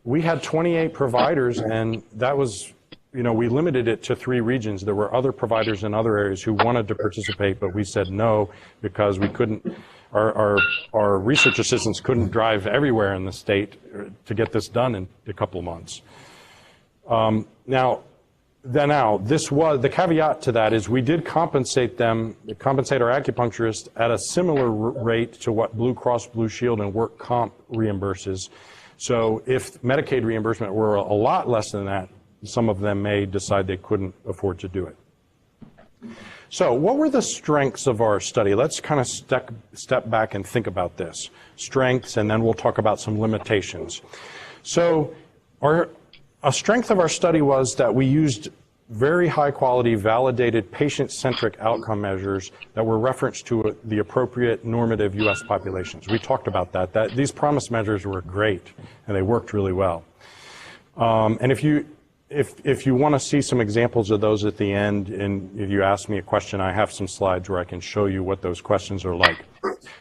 we had 28 providers, and that was, you know, we limited it to 3 regions. There were other providers in other areas who wanted to participate, but we said no because we couldn't, our research assistants couldn't drive everywhere in the state to get this done in a couple of months. Now, this was, the caveat to that is we did compensate our acupuncturists at a similar rate to what Blue Cross Blue Shield and Work Comp reimburses. So if Medicaid reimbursement were a lot less than that, some of them may decide they couldn't afford to do it. So what were the strengths of our study? Let's kind of step back and think about this. Strengths, and then we'll talk about some limitations. So a strength of our study was that we used very high quality, validated, patient-centric outcome measures that were referenced to the appropriate normative U.S. populations. We talked about that. These promise measures were great, and they worked really well. And if you want to see some examples of those at the end, and if you ask me a question, I have some slides where I can show you what those questions are like.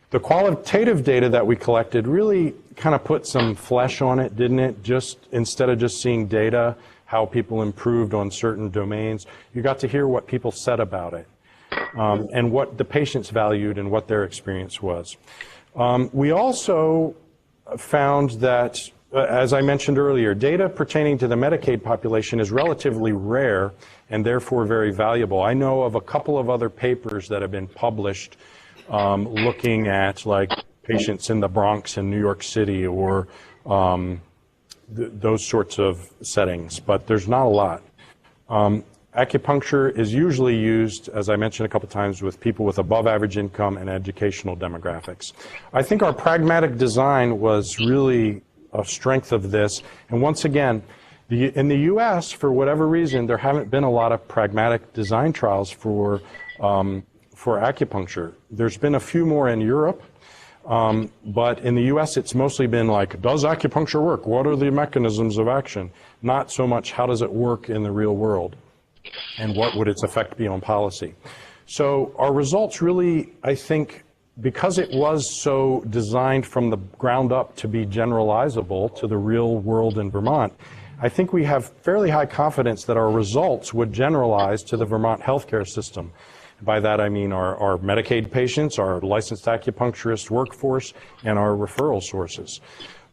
The qualitative data that we collected really kind of put some flesh on it, didn't it? Just instead of just seeing data, how people improved on certain domains, you got to hear what people said about it, and what the patients valued and what their experience was. We also found that, as I mentioned earlier, data pertaining to the Medicaid population is relatively rare and therefore very valuable. I know of a couple of other papers that have been published looking at like patients in the Bronx in New York City or those sorts of settings, but there's not a lot. Acupuncture is usually used, as I mentioned a couple times, with people with above average income and educational demographics. I think our pragmatic design was really a strength of this. And once again, in the U.S., for whatever reason, there haven't been a lot of pragmatic design trials for acupuncture. There's been a few more in Europe, but in the U.S., it's mostly been like, does acupuncture work? What are the mechanisms of action? Not so much how does it work in the real world, and what would its effect be on policy? So our results really, I think, because it was so designed from the ground up to be generalizable to the real world in Vermont, I think we have fairly high confidence that our results would generalize to the Vermont healthcare system. By that I mean our Medicaid patients, our licensed acupuncturist workforce, and our referral sources.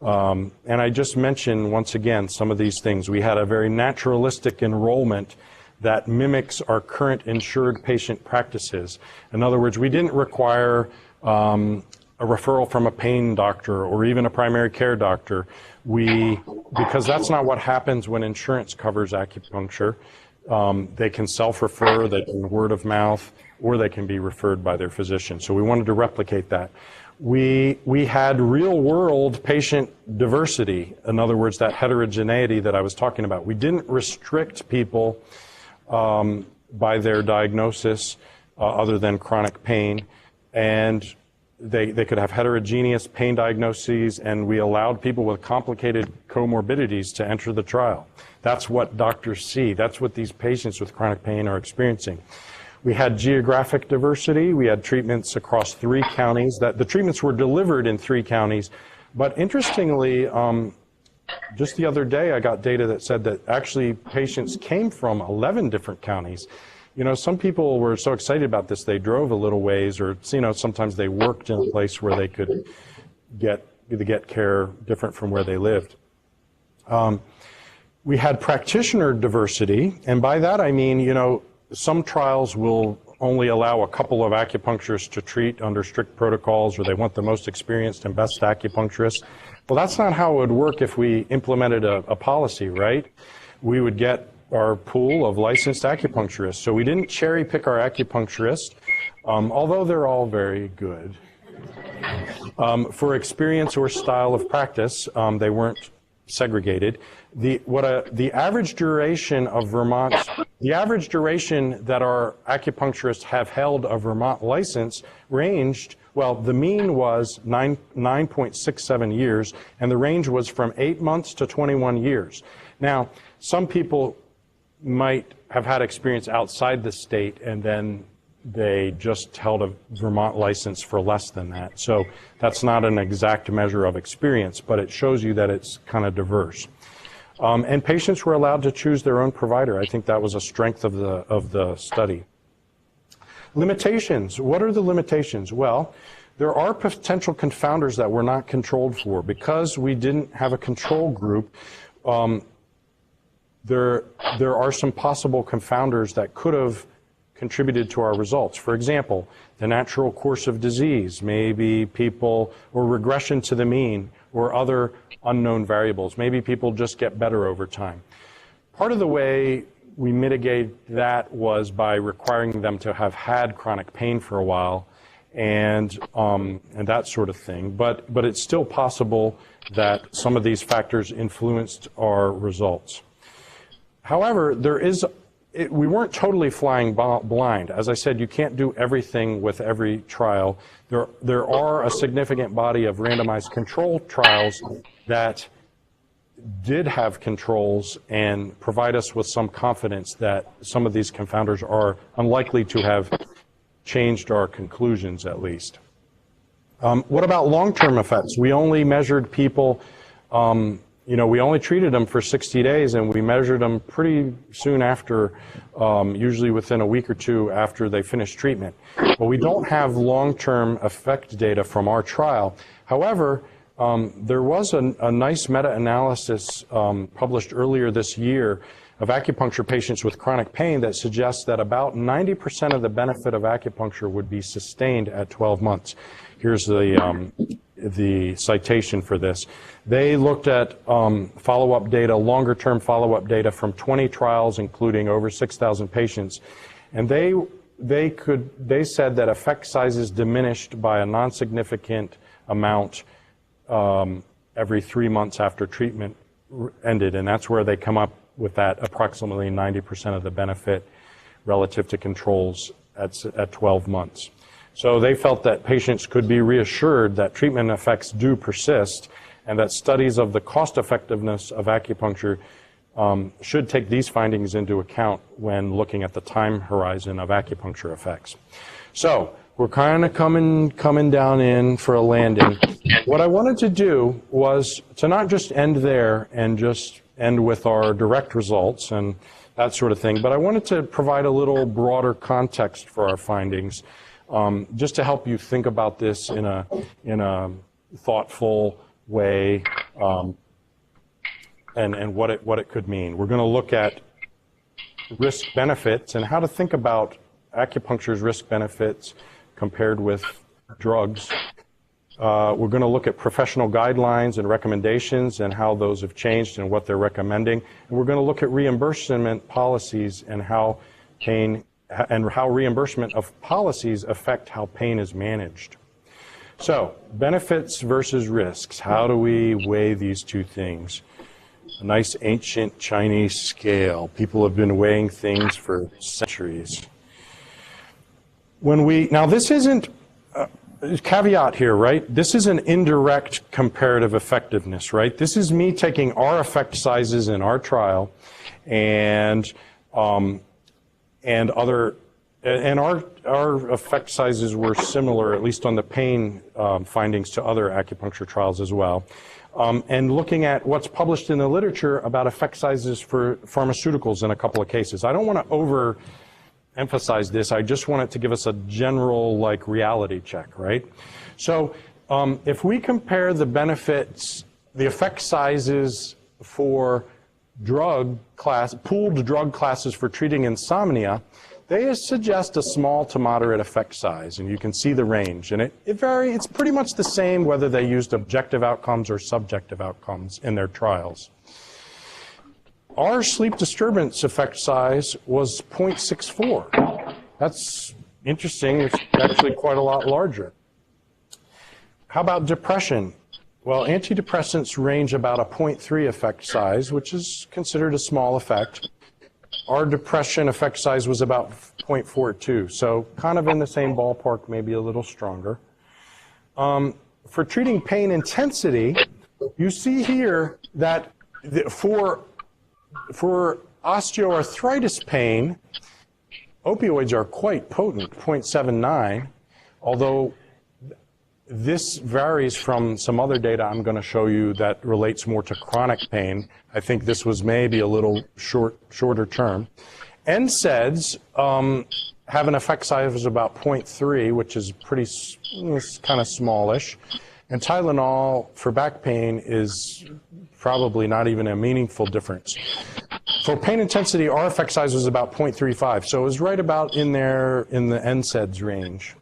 And I just mentioned, once again, some of these things. We had a very naturalistic enrollment that mimics our current insured patient practices. In other words, we didn't require a referral from a pain doctor or even a primary care doctor. Because that's not what happens when insurance covers acupuncture. They can self-refer, they can word of mouth, or they can be referred by their physician. So we wanted to replicate that. We had real-world patient diversity, in other words, that heterogeneity that I was talking about. We didn't restrict people by their diagnosis other than chronic pain, and they could have heterogeneous pain diagnoses, and we allowed people with complicated comorbidities to enter the trial. That's what doctors see. That's what these patients with chronic pain are experiencing. We had geographic diversity. We had treatments across 3 counties. The treatments were delivered in 3 counties. But interestingly, just the other day I got data that said that actually patients came from 11 different counties. some people were so excited about this, they drove a little ways, or, sometimes they worked in a place where they could get care different from where they lived. We had practitioner diversity, and by that I mean, some trials will only allow a couple of acupuncturists to treat under strict protocols, or they want the most experienced and best acupuncturists. Well, that's not how it would work if we implemented a policy, right? We would get our pool of licensed acupuncturists. So we didn't cherry pick our acupuncturists, although they're all very good. For experience or style of practice, they weren't segregated. The average duration of Vermont's, the average duration that our acupuncturists have held a Vermont license ranged, well, the mean was 9.67 years, and the range was from 8 months to 21 years. Now, some people might have had experience outside the state, and then they just held a Vermont license for less than that. So that's not an exact measure of experience, but it shows you that it's kind of diverse. And patients were allowed to choose their own provider. I think that was a strength of the study. Limitations. What are the limitations? Well, there are potential confounders that we're not controlled for. Because we didn't have a control group, there are some possible confounders that could have contributed to our results. For example, the natural course of disease, maybe people, or regression to the mean, or other unknown variables. Maybe people just get better over time. Part of the way we mitigate that was by requiring them to have had chronic pain for a while, and that sort of thing. But it's still possible that some of these factors influenced our results. However, we weren't totally flying blind. As I said, you can't do everything with every trial. There are a significant body of randomized control trials that did have controls and provide us with some confidence that some of these confounders are unlikely to have changed our conclusions, at least. What about long-term effects? We only measured people, we only treated them for 60 days, and we measured them pretty soon after, usually within a week or two after they finished treatment. But we don't have long-term effect data from our trial. However, there was a nice meta-analysis published earlier this year of acupuncture patients with chronic pain that suggests that about 90% of the benefit of acupuncture would be sustained at 12 months. Here's the citation for this. They looked at follow-up data, longer-term follow-up data from 20 trials, including over 6,000 patients, and they said that effect sizes diminished by a non-significant amount every 3 months after treatment ended, and that's where they come up with that approximately 90% of the benefit relative to controls at 12 months. So they felt that patients could be reassured that treatment effects do persist, and that studies of the cost effectiveness of acupuncture should take these findings into account when looking at the time horizon of acupuncture effects. So we're kind of coming down in for a landing. What I wanted to do was to not just end there and just end with our direct results and that sort of thing, but I wanted to provide a little broader context for our findings, just to help you think about this in a thoughtful way, and what it could mean. We're going to look at risk benefits and how to think about acupuncture's risk benefits compared with drugs. We're going to look at professional guidelines and recommendations and how those have changed and what they're recommending. And we're going to look at reimbursement policies and how reimbursement of policies affect how pain is managed. So, benefits versus risks. How do we weigh these two things? A nice ancient Chinese scale. People have been weighing things for centuries. Now this isn't, caveat here, right? This is an indirect comparative effectiveness, right? This is me taking our effect sizes in our trial and our effect sizes were similar, at least on the pain findings, to other acupuncture trials as well. And looking at what's published in the literature about effect sizes for pharmaceuticals in a couple of cases. I don't want to emphasize this. I just wanted to give us a general like reality check, right? So if we compare the benefits, the effect sizes for pooled drug classes for treating insomnia, they suggest a small to moderate effect size, and you can see the range. And it's pretty much the same whether they used objective outcomes or subjective outcomes in their trials. Our sleep disturbance effect size was 0.64. That's interesting. It's actually quite a lot larger. How about depression? Well, antidepressants range about a 0.3 effect size, which is considered a small effect. Our depression effect size was about 0.42, so kind of in the same ballpark, maybe a little stronger. For treating pain intensity, you see here that for osteoarthritis pain, opioids are quite potent, 0.79, although this varies from some other data I'm going to show you that relates more to chronic pain. I think this was maybe a little shorter term. NSAIDs have an effect size of about 0.3, which is kind of smallish. And Tylenol for back pain is probably not even a meaningful difference. For pain intensity, our effect size was about 0.35, so it was right about in there in the NSAIDs range.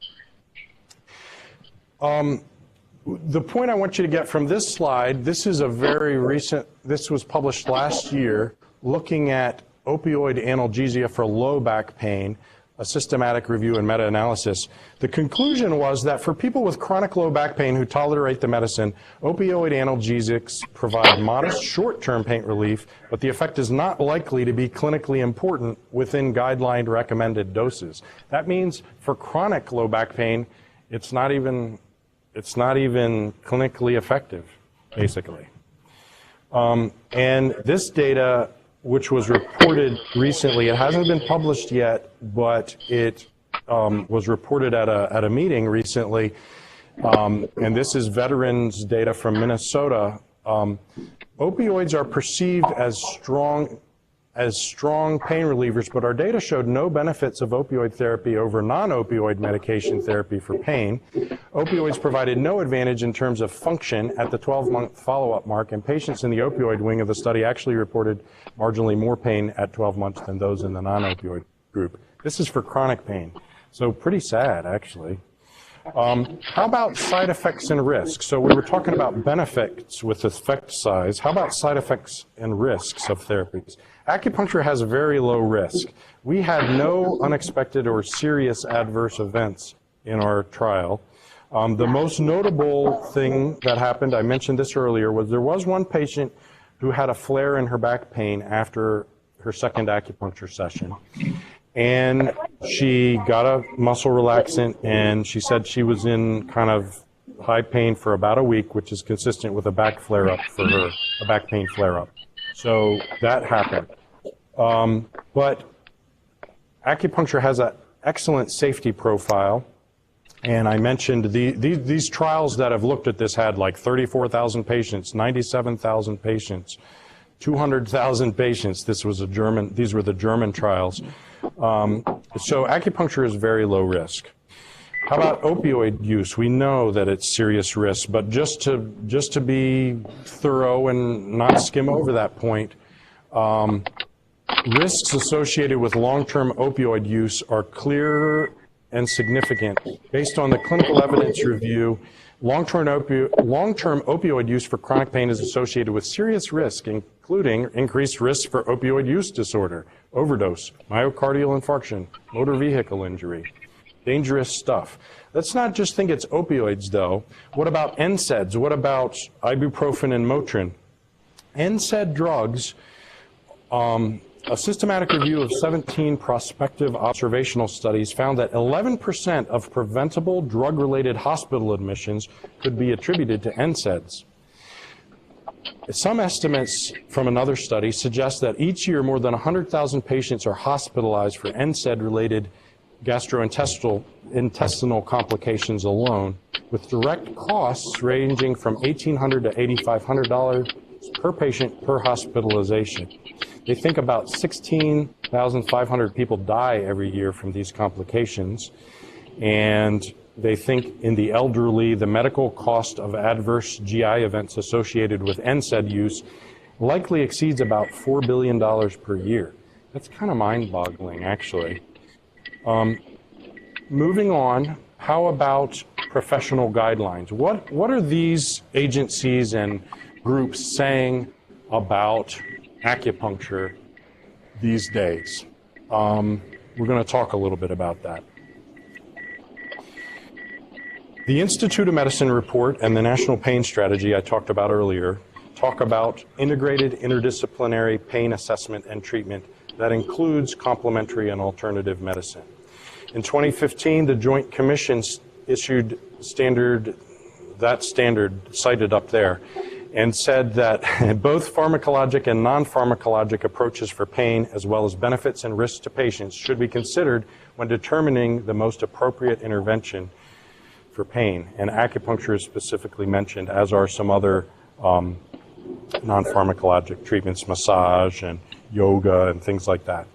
The point I want you to get from this slide, this is a very recent, this was published last year, looking at opioid analgesia for low back pain, a systematic review and meta-analysis. The conclusion was that for people with chronic low back pain who tolerate the medicine, opioid analgesics provide modest short-term pain relief, but the effect is not likely to be clinically important within guideline recommended doses. That means for chronic low back pain, it's not even clinically effective, basically. And this data, which was reported recently, it hasn't been published yet, but it was reported at a meeting recently, and this is veterans data from Minnesota. Opioids are perceived as strong pain relievers, but our data showed no benefits of opioid therapy over non-opioid medication therapy for pain. Opioids provided no advantage in terms of function at the 12-month follow-up mark, and patients in the opioid wing of the study actually reported marginally more pain at 12 months than those in the non-opioid group. This is for chronic pain, so pretty sad, actually. How about side effects and risks? So we were talking about benefits with effect size. How about side effects and risks of therapies? Acupuncture has a very low risk. We had no unexpected or serious adverse events in our trial. The most notable thing that happened, I mentioned this earlier, was there was one patient who had a flare in her back pain after her second acupuncture session. And she got a muscle relaxant, and she said she was in kind of high pain for about a week, which is consistent with a back flare-up for her, a back pain flare-up. So that happened. But acupuncture has an excellent safety profile. And I mentioned these trials that have looked at this had like 34,000 patients, 97,000 patients, 200,000 patients. These were the German trials. So acupuncture is very low risk. How about opioid use? We know that it's serious risk, but just to be thorough and not skim over that point, risks associated with long-term opioid use are clear and significant. Based on the clinical evidence review, long-term opioid use for chronic pain is associated with serious risk, including increased risk for opioid use disorder, overdose, myocardial infarction, motor vehicle injury. Dangerous stuff. Let's not just think it's opioids, though. What about NSAIDs? What about ibuprofen and Motrin? NSAID drugs, a systematic review of 17 prospective observational studies found that 11% of preventable drug-related hospital admissions could be attributed to NSAIDs. Some estimates from another study suggest that each year more than 100,000 patients are hospitalized for NSAID-related gastrointestinal complications alone, with direct costs ranging from $1,800 to $8,500 per patient per hospitalization. They think about 16,500 people die every year from these complications. And they think in the elderly, the medical cost of adverse GI events associated with NSAID use likely exceeds about $4 billion per year. That's kind of mind-boggling, actually. Moving on, how about professional guidelines? What are these agencies and groups saying about acupuncture these days? We're going to talk a little bit about that. The Institute of Medicine report and the National Pain Strategy I talked about earlier talk about integrated interdisciplinary pain assessment and treatment that includes complementary and alternative medicine. In 2015, the Joint Commission issued that standard cited up there, and said that both pharmacologic and non-pharmacologic approaches for pain, as well as benefits and risks to patients, should be considered when determining the most appropriate intervention for pain. And acupuncture is specifically mentioned, as are some other non-pharmacologic treatments, massage and yoga and things like that.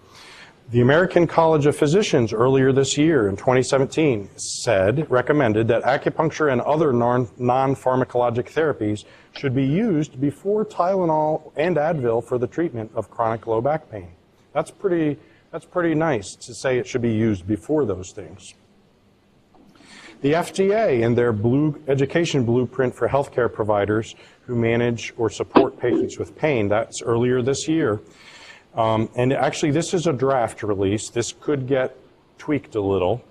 The American College of Physicians earlier this year in 2017 recommended that acupuncture and other non-pharmacologic therapies should be used before Tylenol and Advil for the treatment of chronic low back pain. That's pretty nice to say it should be used before those things. The FDA, in their education blueprint for healthcare providers who manage or support patients with pain, that's earlier this year. And actually, this is a draft release. This could get tweaked a little.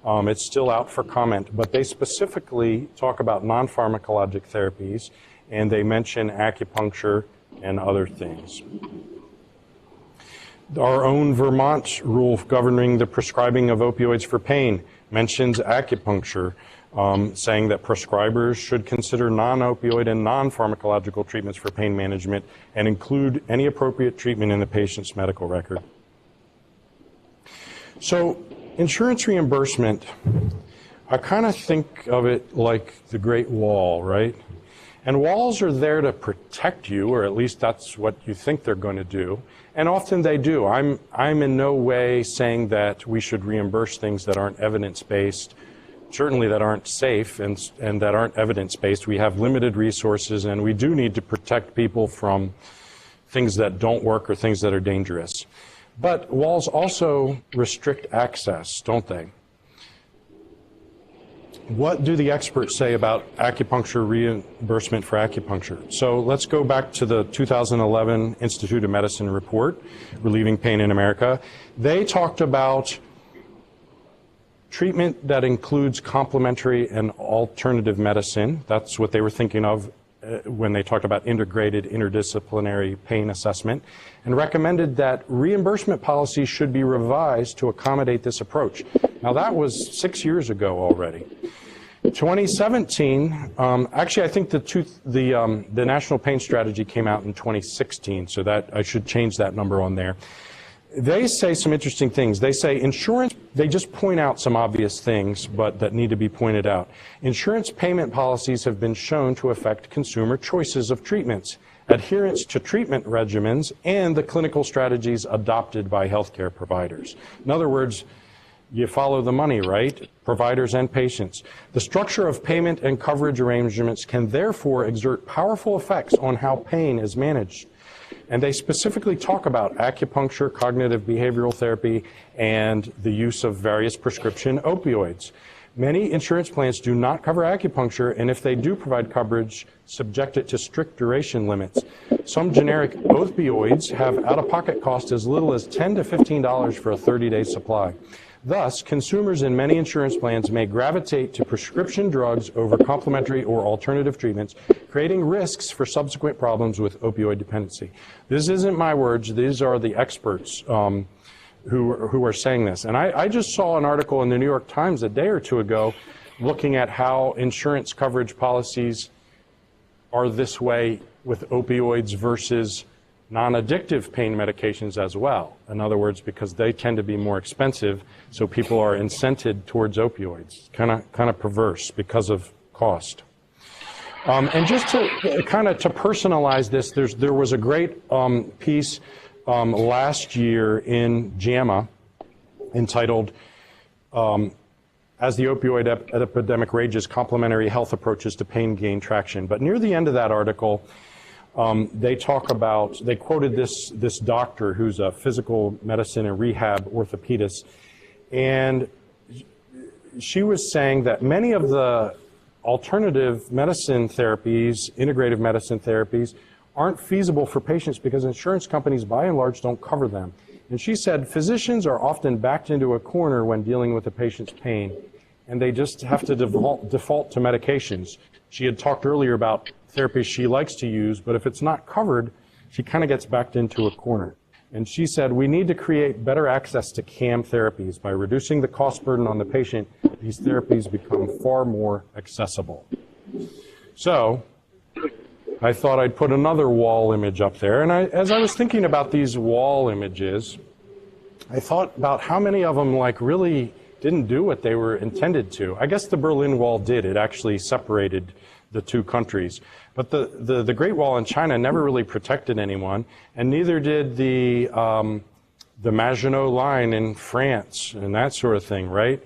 It's still out for comment, but they specifically talk about non-pharmacologic therapies, and they mention acupuncture and other things. Our own Vermont rule governing the prescribing of opioids for pain mentions acupuncture, saying that prescribers should consider non-opioid and non-pharmacological treatments for pain management and include any appropriate treatment in the patient's medical record. So, insurance reimbursement, I kind of think of it like the Great Wall, right? And walls are there to protect you, or at least that's what you think they're going to do. And often they do. I'm in no way saying that we should reimburse things that aren't evidence-based, certainly that aren't safe and that aren't evidence-based. We have limited resources, and we do need to protect people from things that don't work or things that are dangerous. But walls also restrict access, don't they? What do the experts say about acupuncture reimbursement for acupuncture? So let's go back to the 2011 Institute of Medicine report, Relieving Pain in America. They talked about treatment that includes complementary and alternative medicine. That's what they were thinking of when they talked about integrated interdisciplinary pain assessment, and recommended that reimbursement policies should be revised to accommodate this approach. Now that was 6 years ago already. 2017, actually I think the National Pain Strategy came out in 2016, so that I should change that number on there. They say some interesting things. They say insurance, they just point out some obvious things, but that need to be pointed out. Insurance payment policies have been shown to affect consumer choices of treatments, adherence to treatment regimens, and the clinical strategies adopted by healthcare providers. In other words, you follow the money, right? Providers and patients. The structure of payment and coverage arrangements can therefore exert powerful effects on how pain is managed. And they specifically talk about acupuncture, cognitive behavioral therapy, and the use of various prescription opioids. Many insurance plans do not cover acupuncture, and if they do provide coverage, subject it to strict duration limits. Some generic opioids have out-of-pocket costs as little as $10 to $15 for a 30-day supply. Thus, consumers in many insurance plans may gravitate to prescription drugs over complementary or alternative treatments, creating risks for subsequent problems with opioid dependency. This isn't my words. These are the experts who are saying this. And I just saw an article in the New York Times a day or two ago looking at how insurance coverage policies are this way with opioids versus non-addictive pain medications as well. In other words, because they tend to be more expensive, so people are incented towards opioids. Kind of perverse because of cost. And just to kind of to personalize this, there was a great piece last year in JAMA entitled As the Opioid Epidemic Rages, Complementary Health Approaches to Pain Gain Traction. But near the end of that article, they quoted this doctor who's a physical medicine and rehab orthopedist, and she was saying that many of the alternative medicine therapies, integrative medicine therapies, aren't feasible for patients because insurance companies by and large don't cover them. And she said physicians are often backed into a corner when dealing with a patient's pain, and they just have to default to medications. She had talked earlier about therapies she likes to use, but if it's not covered, she kind of gets backed into a corner. And she said, we need to create better access to CAM therapies. By reducing the cost burden on the patient, these therapies become far more accessible. So I thought I'd put another wall image up there. And as I was thinking about these wall images, I thought about how many of them really didn't do what they were intended to. I guess the Berlin Wall did. It actually separated the two countries. But the Great Wall in China never really protected anyone, and neither did the Maginot Line in France and that sort of thing, right?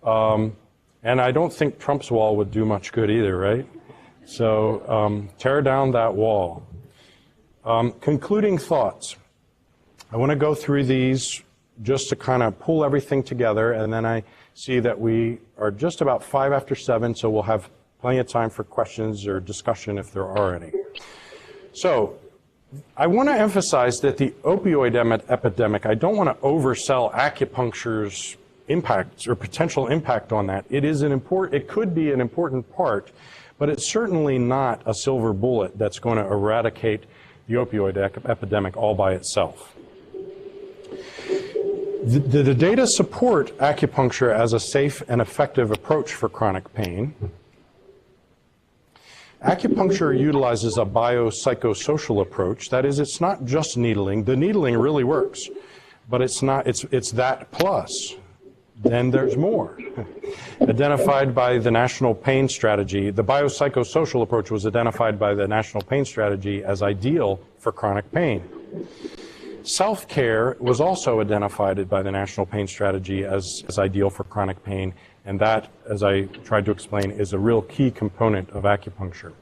And I don't think Trump's wall would do much good either, right? So tear down that wall. Concluding thoughts. I want to go through these just to kind of pull everything together, and then I see that we are just about 5 after 7, so we'll have plenty of time for questions or discussion if there are any. So I want to emphasize that the opioid epidemic, I don't want to oversell acupuncture's impact or potential impact on that. It could be an important part, but it's certainly not a silver bullet that's going to eradicate the opioid epidemic all by itself. The data support acupuncture as a safe and effective approach for chronic pain. Acupuncture utilizes a biopsychosocial approach. That is, it's not just needling. The needling really works, but it's that plus. Then there's more. Identified by the National Pain Strategy, the biopsychosocial approach was identified by the National Pain Strategy as ideal for chronic pain. Self-care was also identified by the National Pain Strategy as ideal for chronic pain, and that, as I tried to explain, is a real key component of acupuncture.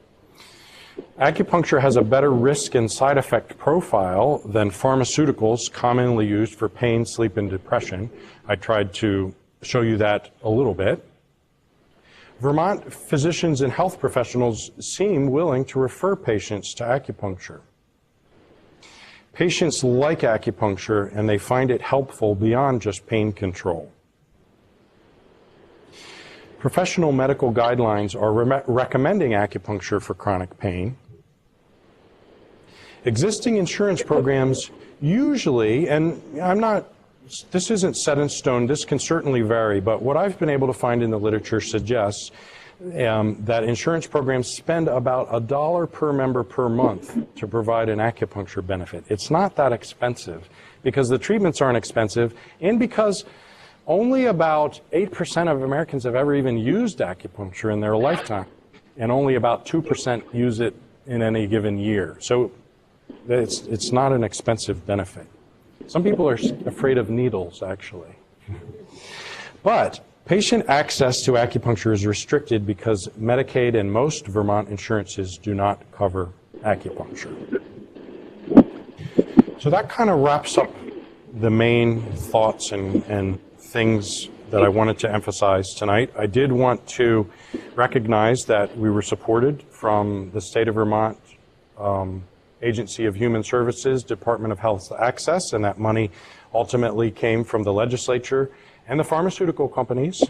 Acupuncture has a better risk and side effect profile than pharmaceuticals commonly used for pain, sleep, and depression. I tried to show you that a little bit. Vermont physicians and health professionals seem willing to refer patients to acupuncture. Patients like acupuncture, and they find it helpful beyond just pain control. Professional medical guidelines are recommending acupuncture for chronic pain. Existing insurance programs usually, and this isn't set in stone, this can certainly vary, but what I've been able to find in the literature suggests that insurance programs spend about $1 per member per month to provide an acupuncture benefit. It's not that expensive because the treatments aren't expensive, and because only about 8% of Americans have ever even used acupuncture in their lifetime, and only about 2% use it in any given year. So it's not an expensive benefit. Some people are afraid of needles, actually. But patient access to acupuncture is restricted because Medicaid and most Vermont insurances do not cover acupuncture. So that kind of wraps up the main thoughts and things that I wanted to emphasize tonight. I did want to recognize that we were supported from the state of Vermont Agency of Human Services, Department of Health Access, and that money ultimately came from the legislature and the pharmaceutical companies.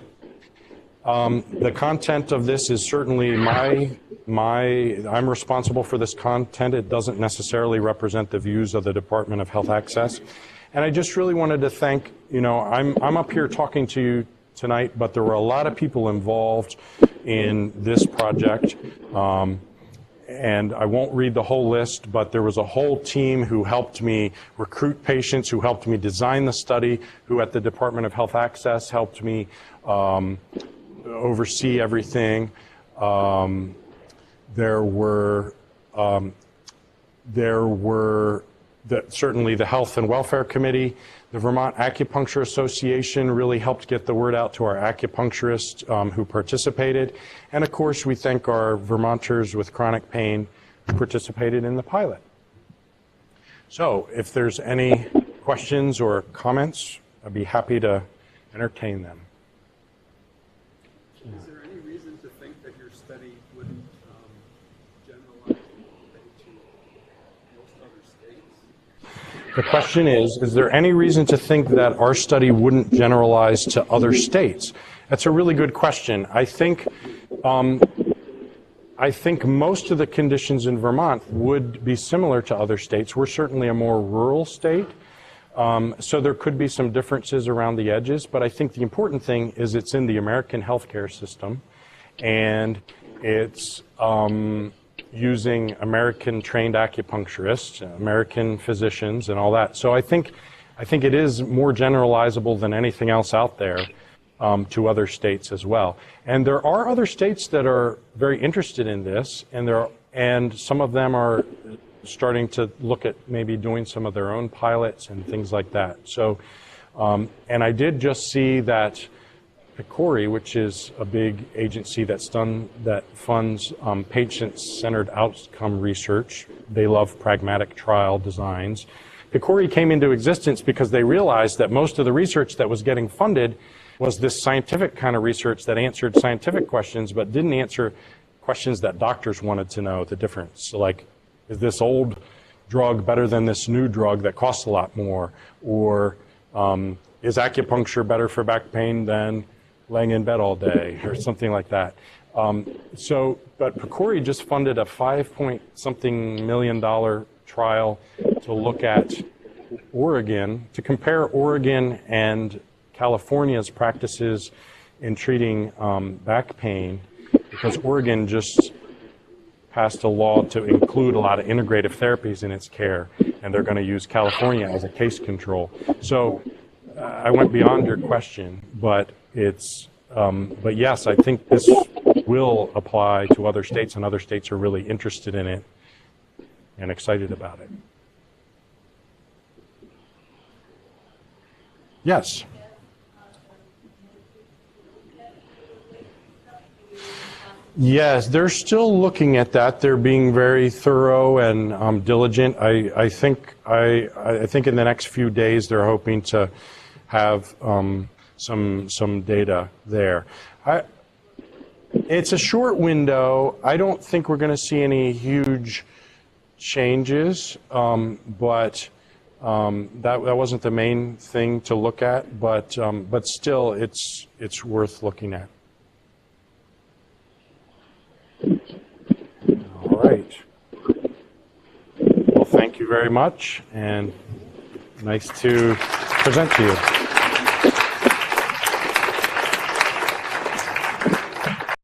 The content of this is certainly I'm responsible for this content. It doesn't necessarily represent the views of the Department of Health Access. And I just really wanted to thank, I'm up here talking to you tonight, but there were a lot of people involved in this project. And I won't read the whole list, but there was a whole team who helped me recruit patients, who helped me design the study, who at the Department of Health Access helped me oversee everything. There were certainly the Health and Welfare Committee, the Vermont Acupuncture Association really helped get the word out to our acupuncturists who participated. And of course, we thank our Vermonters with chronic pain who participated in the pilot. So if there's any questions or comments, I'd be happy to entertain them. Is there any reason to think that your study wouldn't generalize to most other states? The question is there any reason to think that our study wouldn't generalize to other states? That's a really good question. I think most of the conditions in Vermont would be similar to other states. We're certainly a more rural state, so there could be some differences around the edges, but I think the important thing is it's in the American healthcare system, and it's using American-trained acupuncturists, American physicians, and all that. So I think it is more generalizable than anything else out there to other states as well. And there are other states that are very interested in this, and some of them are starting to look at maybe doing some of their own pilots and things like that. So, and I did just see that PCORI, which is a big agency that funds patient-centered outcome research. They love pragmatic trial designs. PCORI came into existence because they realized that most of the research that was getting funded was this scientific kind of research that answered scientific questions but didn't answer questions that doctors wanted to know the difference. So like, is this old drug better than this new drug that costs a lot more? Or is acupuncture better for back pain than laying in bed all day, or something like that? But PCORI just funded a $5-point-something million trial to look at Oregon, to compare Oregon and California's practices in treating back pain, because Oregon just passed a law to include a lot of integrative therapies in its care, and they're going to use California as a case control. So I went beyond your question, but but yes, I think this will apply to other states, and other states are really interested in it and excited about it. Yes. Yes, they're still looking at that. They're being very thorough and diligent. I think in the next few days they're hoping to have some data there. It's a short window. I don't think we're going to see any huge changes, but that wasn't the main thing to look at. But still, it's worth looking at. All right. Well, thank you very much, and nice to present to you.